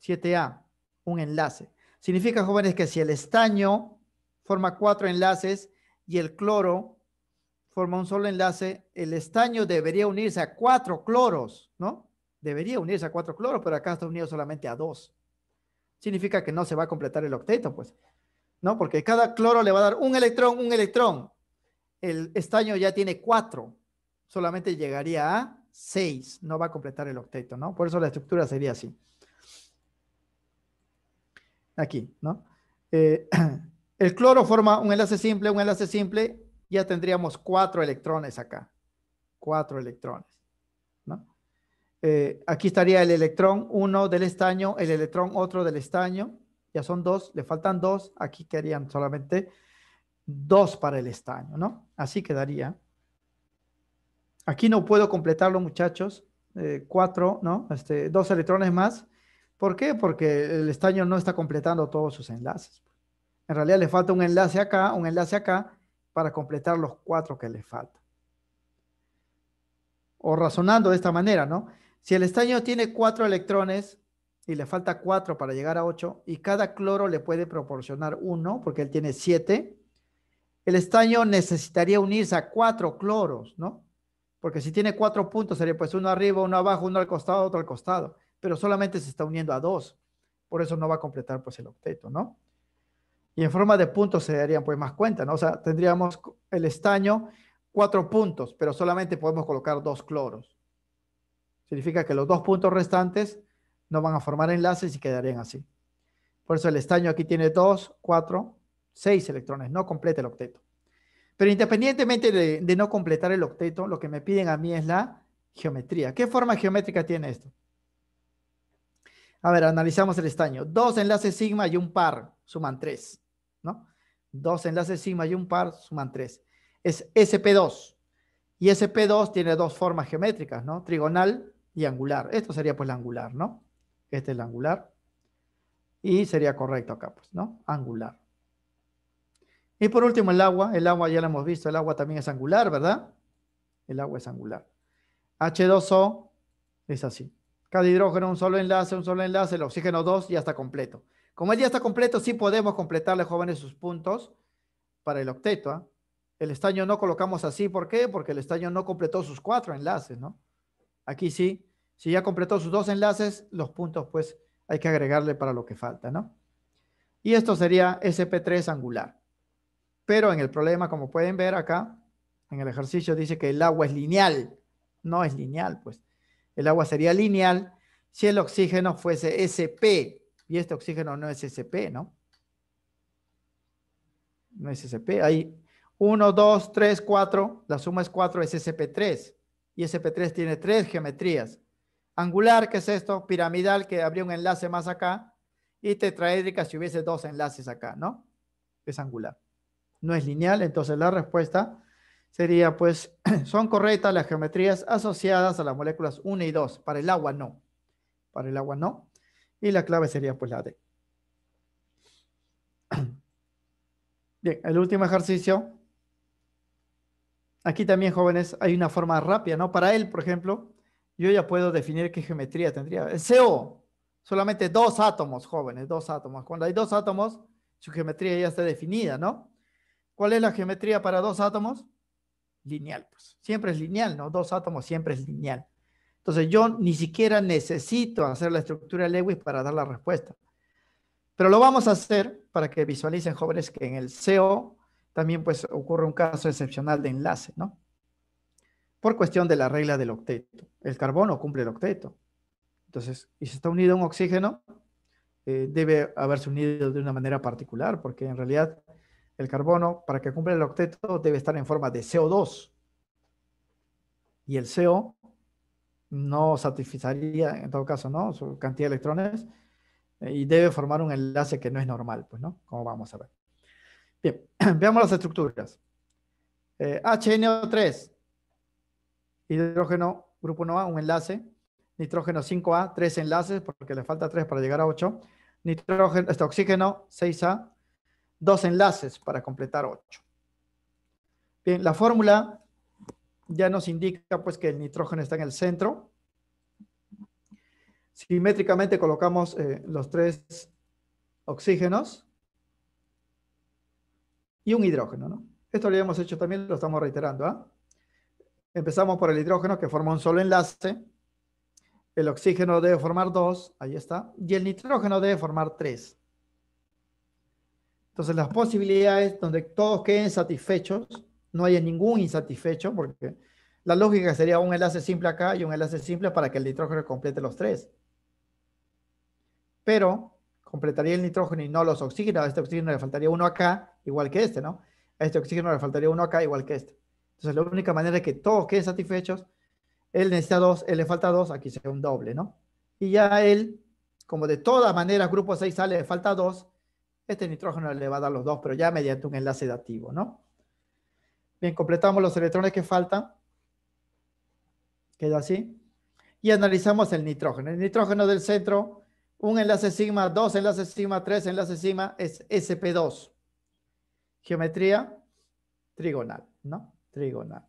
7A, un enlace. Significa, jóvenes, que si el estaño forma 4 enlaces y el cloro forma un solo enlace, el estaño debería unirse a 4 cloros, ¿no? Debería unirse a 4 cloros, pero acá está unido solamente a 2. Significa que no se va a completar el octeto, pues, ¿no? Porque cada cloro le va a dar un electrón, un electrón. El estaño ya tiene 4, solamente llegaría a 6, no va a completar el octeto, ¿no? Por eso la estructura sería así. Aquí, ¿no? El cloro forma un enlace simple, ya tendríamos 4 electrones acá. 4 electrones, ¿no? Aquí estaría el electrón 1 del estaño, el electrón otro del estaño, ya son 2, le faltan 2, aquí quedarían solamente 2 para el estaño, ¿no? Así quedaría. Aquí no puedo completarlo, muchachos, 4, ¿no? 2 electrones más. ¿Por qué? Porque el estaño no está completando todos sus enlaces. En realidad le falta un enlace acá para completar los 4 que le faltan. O razonando de esta manera, ¿no? Si el estaño tiene 4 electrones y le falta 4 para llegar a 8 y cada cloro le puede proporcionar 1 porque él tiene 7, el estaño necesitaría unirse a 4 cloros, ¿no? Porque si tiene 4 puntos sería pues uno arriba, uno abajo, uno al costado, otro al costado, pero solamente se está uniendo a 2. Por eso no va a completar pues el octeto, ¿no? Y en forma de puntos se darían pues más cuenta, ¿no? O sea, tendríamos el estaño 4 puntos, pero solamente podemos colocar 2 cloros. Significa que los 2 puntos restantes no van a formar enlaces y quedarían así. Por eso el estaño aquí tiene 2, 4, 6 electrones, no completa el octeto. Pero independientemente de no completar el octeto, lo que me piden a mí es la geometría. ¿Qué forma geométrica tiene esto? A ver, analizamos el estaño. Dos enlaces sigma y un par suman 3, ¿no? Dos enlaces sigma y un par suman 3. Es SP2. Y SP2 tiene dos formas geométricas, ¿no? Trigonal y angular. Esto sería pues la angular, ¿no? Este es la angular. Y sería correcto acá, pues, ¿no? Angular. Y por último el agua ya lo hemos visto, el agua también es angular, ¿verdad? El agua es angular. H2O es así. Cada hidrógeno un solo enlace, el oxígeno 2 ya está completo. Como él ya está completo, sí podemos completarle, jóvenes, sus puntos para el octeto, ¿eh? El estaño no colocamos así, ¿por qué? Porque el estaño no completó sus 4 enlaces, ¿no? Aquí sí, si ya completó sus 2 enlaces, los puntos pues hay que agregarle para lo que falta, ¿no? Y esto sería SP3 angular. Pero en el problema, como pueden ver acá, en el ejercicio dice que el agua es lineal. No es lineal, pues. El agua sería lineal si el oxígeno fuese SP. Y este oxígeno no es SP, ¿no? No es SP. Hay 1, 2, 3, 4. La suma es 4, es SP3. Y SP3 tiene 3 geometrías. Angular, ¿qué es esto? Piramidal, que habría un enlace más acá. Y tetraédrica si hubiese 2 enlaces acá, ¿no? Es angular. No es lineal, entonces la respuesta sería, pues, son correctas las geometrías asociadas a las moléculas 1 y 2. Para el agua no. Para el agua no. Y la clave sería, pues, la D. Bien, el último ejercicio. Aquí también, jóvenes, hay una forma rápida, ¿no? Para él, por ejemplo, yo ya puedo definir qué geometría tendría. El CO, solamente 2 átomos, jóvenes, 2 átomos. Cuando hay 2 átomos, su geometría ya está definida, ¿no? ¿Cuál es la geometría para 2 átomos? Lineal, pues. Siempre es lineal, ¿no? 2 átomos siempre es lineal. Entonces yo ni siquiera necesito hacer la estructura de Lewis para dar la respuesta. Pero lo vamos a hacer para que visualicen, jóvenes, que en el CO también pues ocurre un caso excepcional de enlace, ¿no? Por cuestión de la regla del octeto. El carbono cumple el octeto. Entonces, y si está unido a un oxígeno, debe haberse unido de una manera particular, porque en realidad el carbono, para que cumpla el octeto, debe estar en forma de CO2. Y el CO no satisfaría, en todo caso, ¿no? Su cantidad de electrones, y debe formar un enlace que no es normal, pues, ¿no? Como vamos a ver. Bien, veamos las estructuras. HNO3, hidrógeno, grupo 1A, un enlace. Nitrógeno 5A, 3 enlaces, porque le falta 3 para llegar a 8. Nitrógeno, oxígeno 6A, 2 enlaces para completar 8. Bien, la fórmula ya nos indica pues que el nitrógeno está en el centro. Simétricamente colocamos los 3 oxígenos y un hidrógeno, ¿no? Esto lo habíamos hecho también, lo estamos reiterando, ¿ah? Empezamos por el hidrógeno que forma un solo enlace. El oxígeno debe formar 2, ahí está. Y el nitrógeno debe formar 3. Entonces las posibilidades donde todos queden satisfechos, no haya ningún insatisfecho, porque la lógica sería un enlace simple acá y un enlace simple para que el nitrógeno complete los 3. Pero completaría el nitrógeno y no los oxígenos. A este oxígeno le faltaría uno acá, igual que este, ¿no? A este oxígeno le faltaría uno acá, igual que este. Entonces la única manera es que todos queden satisfechos. Él necesita 2, él le falta 2, aquí sería un doble, ¿no? Y ya él, como de todas maneras grupo 6 sale, le falta 2, este nitrógeno le va a dar los 2, pero ya mediante un enlace dativo, ¿no? Bien, completamos los electrones que faltan. Queda así. Y analizamos el nitrógeno. El nitrógeno del centro, un enlace sigma, 2 enlaces sigma, 3 enlaces sigma, es sp2. Geometría trigonal, ¿no? Trigonal.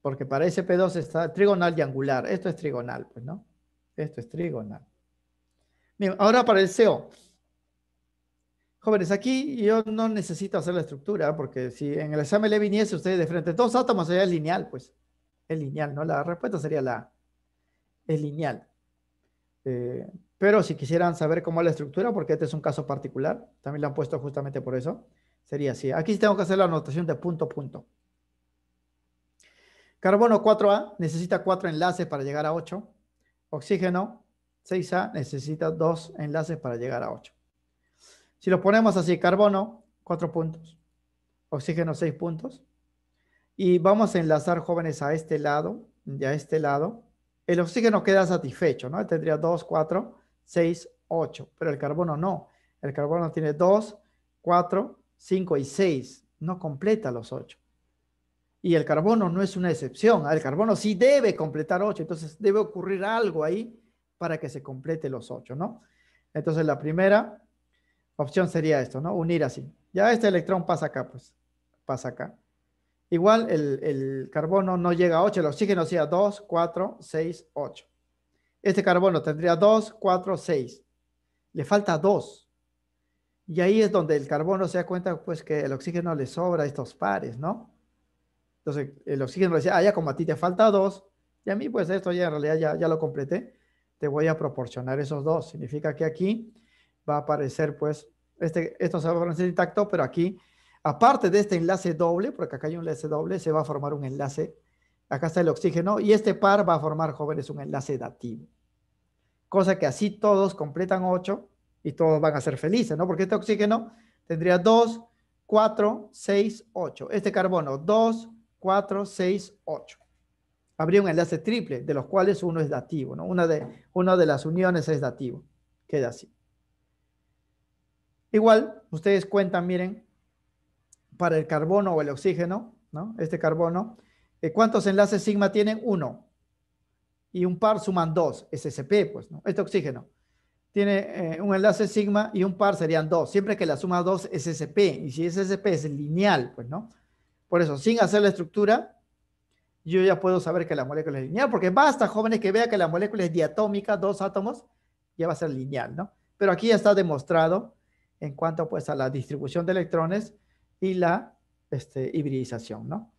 Porque para sp2 está trigonal y angular. Esto es trigonal, pues, ¿no? Esto es trigonal. Bien, ahora para el CO. Jóvenes, aquí yo no necesito hacer la estructura, porque si en el examen le viniese ustedes de frente 2 átomos, sería lineal, pues. Es lineal, ¿no? La respuesta sería es lineal. Pero si quisieran saber cómo es la estructura, porque este es un caso particular, también lo han puesto justamente por eso, sería así. Aquí sí tengo que hacer la anotación de punto a punto. Carbono 4A necesita 4 enlaces para llegar a 8. Oxígeno 6A necesita 2 enlaces para llegar a 8. Si lo ponemos así, carbono 4 puntos, oxígeno 6 puntos, y vamos a enlazar, jóvenes, a este lado y a este lado. el oxígeno queda satisfecho, ¿no? Tendría 2, 4, 6, 8, pero el carbono no. El carbono tiene 2, 4, 5 y 6, no completa los 8. Y el carbono no es una excepción. El carbono sí debe completar 8, entonces debe ocurrir algo ahí para que se complete los 8, ¿no? Entonces la primera opción sería esto, ¿no? Unir así. Ya este electrón pasa acá, pues. Pasa acá. Igual el carbono no llega a 8, el oxígeno sería 2, 4, 6, 8. Este carbono tendría 2, 4, 6. Le falta 2. Y ahí es donde el carbono se da cuenta, pues, que el oxígeno le sobra estos pares, ¿no? Entonces el oxígeno le dice, ya como a ti te falta 2, y a mí pues esto ya en realidad ya lo completé, te voy a proporcionar esos 2. Significa que aquí va a aparecer pues, esto se va a permanecer intacto, pero aquí, aparte de este enlace doble, porque acá hay un enlace doble, se va a formar un enlace, acá está el oxígeno, y este par va a formar, jóvenes, un enlace dativo. Cosa que así todos completan 8 y todos van a ser felices, ¿no? Porque este oxígeno tendría 2, 4, 6, 8. Este carbono, 2, 4, 6, 8. Habría un enlace triple, de los cuales uno es dativo, ¿no? Una de las uniones es dativo. Queda así. Igual, ustedes cuentan, miren, para el carbono o el oxígeno, ¿no? Este carbono, ¿cuántos enlaces sigma tienen? 1. Y un par suman 2, es sp, pues, ¿no? Este oxígeno tiene un enlace sigma y un par serían 2. Siempre que la suma 2 es sp. Y si es sp es lineal, pues, ¿no? Por eso, sin hacer la estructura, yo ya puedo saber que la molécula es lineal, porque basta, jóvenes, que vea que la molécula es diatómica, 2 átomos, ya va a ser lineal, ¿no? Pero aquí ya está demostrado en cuanto pues a la distribución de electrones y la hibridización, ¿no?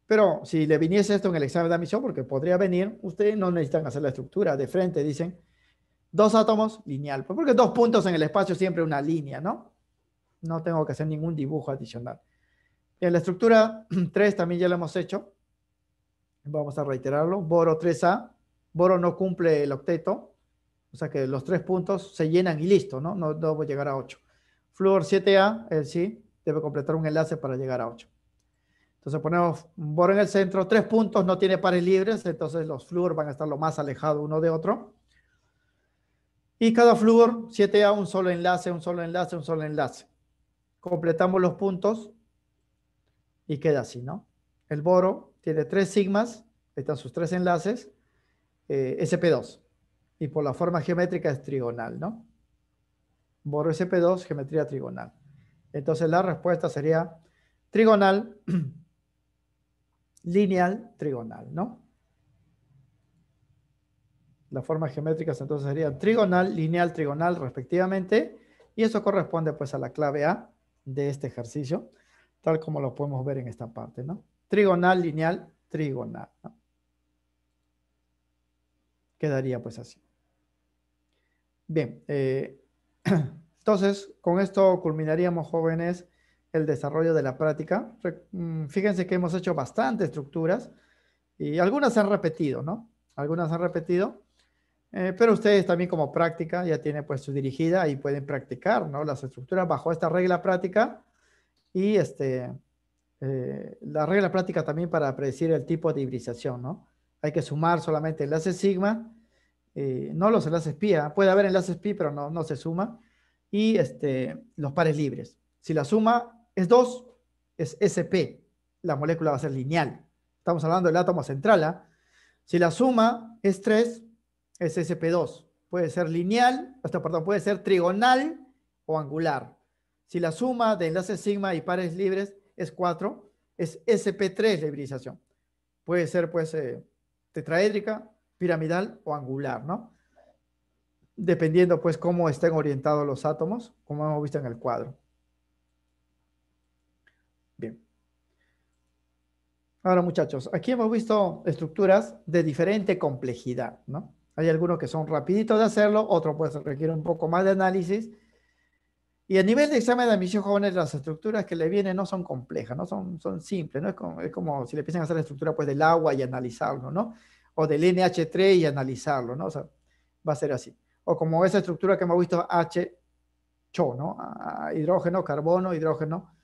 Pero si le viniese esto en el examen de admisión, porque podría venir, ustedes no necesitan hacer la estructura de frente, dicen 2 átomos, lineal, pues porque 2 puntos en el espacio siempre una línea, ¿no? No tengo que hacer ningún dibujo adicional. En la estructura 3 también ya lo hemos hecho. Vamos a reiterarlo. Boro 3A. Boro no cumple el octeto. O sea que los 3 puntos se llenan y listo, ¿no? No debo llegar a 8. Flúor 7A, él sí, debe completar un enlace para llegar a 8. Entonces ponemos un boro en el centro. 3 puntos, no tiene pares libres. Entonces los flúor van a estar lo más alejados uno de otro. Y cada flúor, 7A, un solo enlace, un solo enlace, un solo enlace. Completamos los puntos y queda así, ¿no? El boro tiene 3 sigmas, están sus 3 enlaces, sp2. Y por la forma geométrica es trigonal, ¿no? Boro sp2, geometría trigonal. Entonces la respuesta sería trigonal, lineal, trigonal, ¿no? Las formas geométricas entonces serían trigonal, lineal, trigonal respectivamente. Y eso corresponde pues a la clave A de este ejercicio, tal como lo podemos ver en esta parte, ¿no? Trigonal, lineal, trigonal, ¿no? Quedaría pues así. Bien, entonces con esto culminaríamos, jóvenes, el desarrollo de la práctica. Fíjense que hemos hecho bastantes estructuras y algunas se han repetido, ¿no? Algunas se han repetido, pero ustedes también como práctica ya tienen pues su dirigida y pueden practicar, ¿no? Las estructuras bajo esta regla práctica y la regla práctica también para predecir el tipo de hibridación, ¿no? Hay que sumar solamente enlaces sigma, no los enlaces pi, puede haber enlaces pi, pero no se suma, y los pares libres. Si la suma es 2, es sp, la molécula va a ser lineal. Estamos hablando del átomo central, ¿ah? Si la suma es 3, es sp2. Puede ser lineal, perdón, puede ser trigonal o angular. Si la suma de enlaces sigma y pares libres es 4, es sp3 la hibridación. Puede ser pues tetraédrica, piramidal o angular, ¿no? Dependiendo pues cómo estén orientados los átomos, como hemos visto en el cuadro. Bien. Ahora, muchachos, aquí hemos visto estructuras de diferente complejidad, ¿no? Hay algunos que son rapiditos de hacerlo, otros pues requieren un poco más de análisis. Y a nivel de examen de admisión, jóvenes, las estructuras que le vienen no son complejas, no son simples, ¿no? Es como si le empiezan a hacer la estructura pues del agua y analizarlo, ¿no? O del NH3 y analizarlo, ¿no? O sea, va a ser así. O como esa estructura que hemos visto HCO, ¿no? Hidrógeno, carbono, hidrógeno,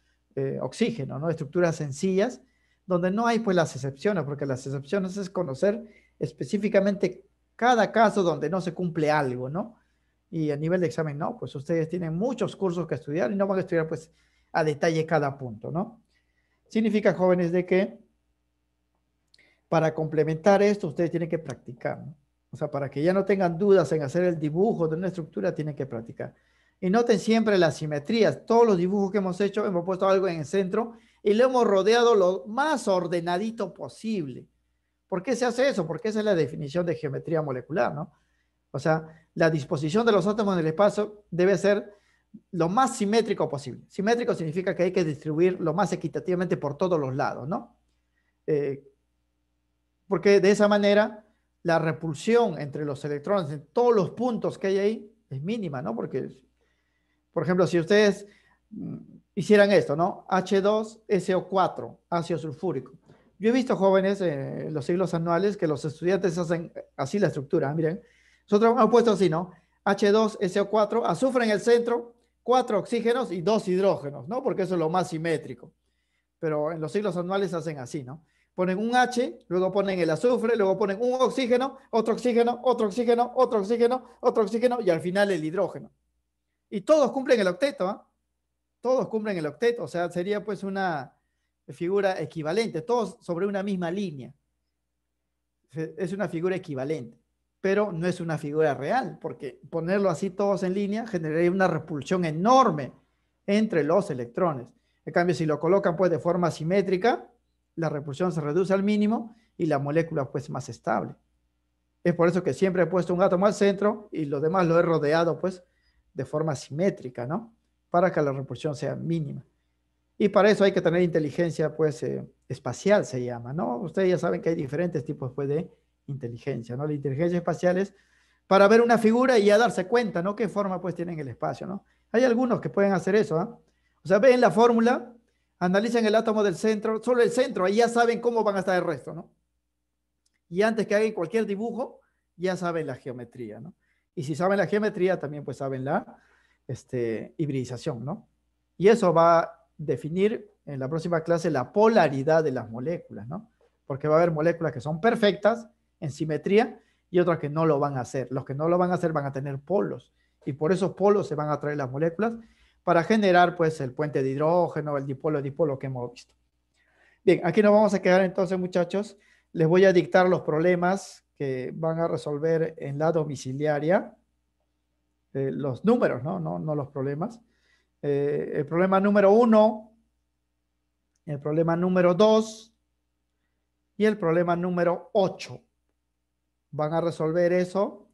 oxígeno, ¿no? Estructuras sencillas donde no hay pues las excepciones, porque las excepciones es conocer específicamente cada caso donde no se cumple algo, ¿no? Y a nivel de examen, no, pues ustedes tienen muchos cursos que estudiar y no van a estudiar pues a detalle cada punto, ¿no? Significa, jóvenes, de que para complementar esto ustedes tienen que practicar, ¿no? O sea, para que ya no tengan dudas en hacer el dibujo de una estructura, tienen que practicar. Y noten siempre las simetrías. Todos los dibujos que hemos hecho, hemos puesto algo en el centro y lo hemos rodeado lo más ordenadito posible. ¿Por qué se hace eso? Porque esa es la definición de geometría molecular, ¿no? O sea, la disposición de los átomos en el espacio debe ser lo más simétrico posible. Simétrico significa que hay que distribuir lo más equitativamente por todos los lados, ¿no? Porque de esa manera la repulsión entre los electrones en todos los puntos que hay ahí es mínima, ¿no? Porque, por ejemplo, si ustedes hicieran esto, ¿no? H2SO4, ácido sulfúrico. Yo he visto jóvenes en los ciclos anuales que los estudiantes hacen así la estructura, miren. Nosotros hemos puesto así, ¿no? H2SO4, azufre en el centro, 4 oxígenos y 2 hidrógenos, ¿no? Porque eso es lo más simétrico. Pero en los ciclos anuales hacen así, ¿no? Ponen un H, luego ponen el azufre, luego ponen un oxígeno, otro oxígeno, otro oxígeno, otro oxígeno, otro oxígeno y al final el hidrógeno. Y todos cumplen el octeto, ¿eh? Todos cumplen el octeto, o sea, sería pues una figura equivalente, todos sobre una misma línea. Es una figura equivalente, pero no es una figura real, porque ponerlo así todos en línea generaría una repulsión enorme entre los electrones. En cambio, si lo colocan pues de forma simétrica, la repulsión se reduce al mínimo y la molécula pues más estable. Es por eso que siempre he puesto un átomo al centro y los demás lo he rodeado pues de forma simétrica, ¿no? Para que la repulsión sea mínima. Y para eso hay que tener inteligencia pues espacial, se llama, ¿no? Ustedes ya saben que hay diferentes tipos pues de inteligencia, ¿no? La inteligencia espacial es para ver una figura y ya darse cuenta, ¿no? Qué forma pues tiene en el espacio, ¿no? Hay algunos que pueden hacer eso, ¿eh? O sea, ven la fórmula, analizan el átomo del centro, solo el centro, ahí ya saben cómo van a estar el resto, ¿no? Y antes que hagan cualquier dibujo, ya saben la geometría, ¿no? Y si saben la geometría, también pues saben la hibridización, ¿no? Y eso va a definir en la próxima clase la polaridad de las moléculas, ¿no? Porque va a haber moléculas que son perfectas en simetría y otras que no lo van a hacer. Los que no lo van a hacer van a tener polos y por esos polos se van a traer las moléculas para generar pues el puente de hidrógeno, el dipolo que hemos visto. Bien, aquí nos vamos a quedar entonces, muchachos. Les voy a dictar los problemas que van a resolver en la domiciliaria. Los números, ¿no? No los problemas. El problema número 1, el problema número 2 y el problema número 8. Van a resolver eso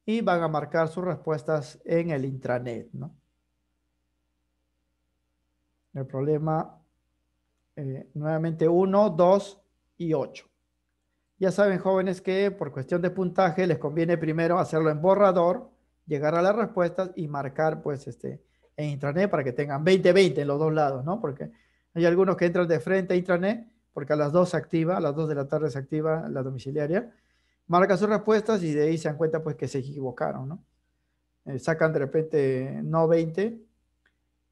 y van a marcar sus respuestas en el intranet, ¿no? El problema nuevamente 1, 2 y 8. Ya saben, jóvenes, que por cuestión de puntaje les conviene primero hacerlo en borrador, llegar a las respuestas y marcar pues en intranet para que tengan 20-20 en los dos lados, ¿no? Porque hay algunos que entran de frente a intranet porque a las 2 se activa, a las 2 de la tarde se activa la domiciliaria, marcan sus respuestas y de ahí se dan cuenta pues que se equivocaron, ¿no? Sacan de repente no 20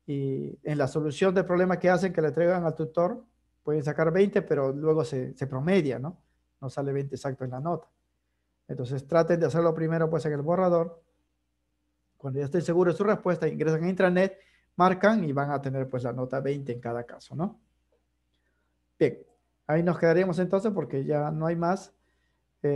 y en la solución del problema que hacen, que le entregan al tutor, pueden sacar 20, pero luego se promedia, ¿no? No sale 20 exacto en la nota. Entonces traten de hacerlo primero pues en el borrador. Cuando ya estén seguros de su respuesta, ingresan a intranet, marcan y van a tener pues la nota 20 en cada caso, ¿no? Bien, ahí nos quedaríamos entonces porque ya no hay más. Sí.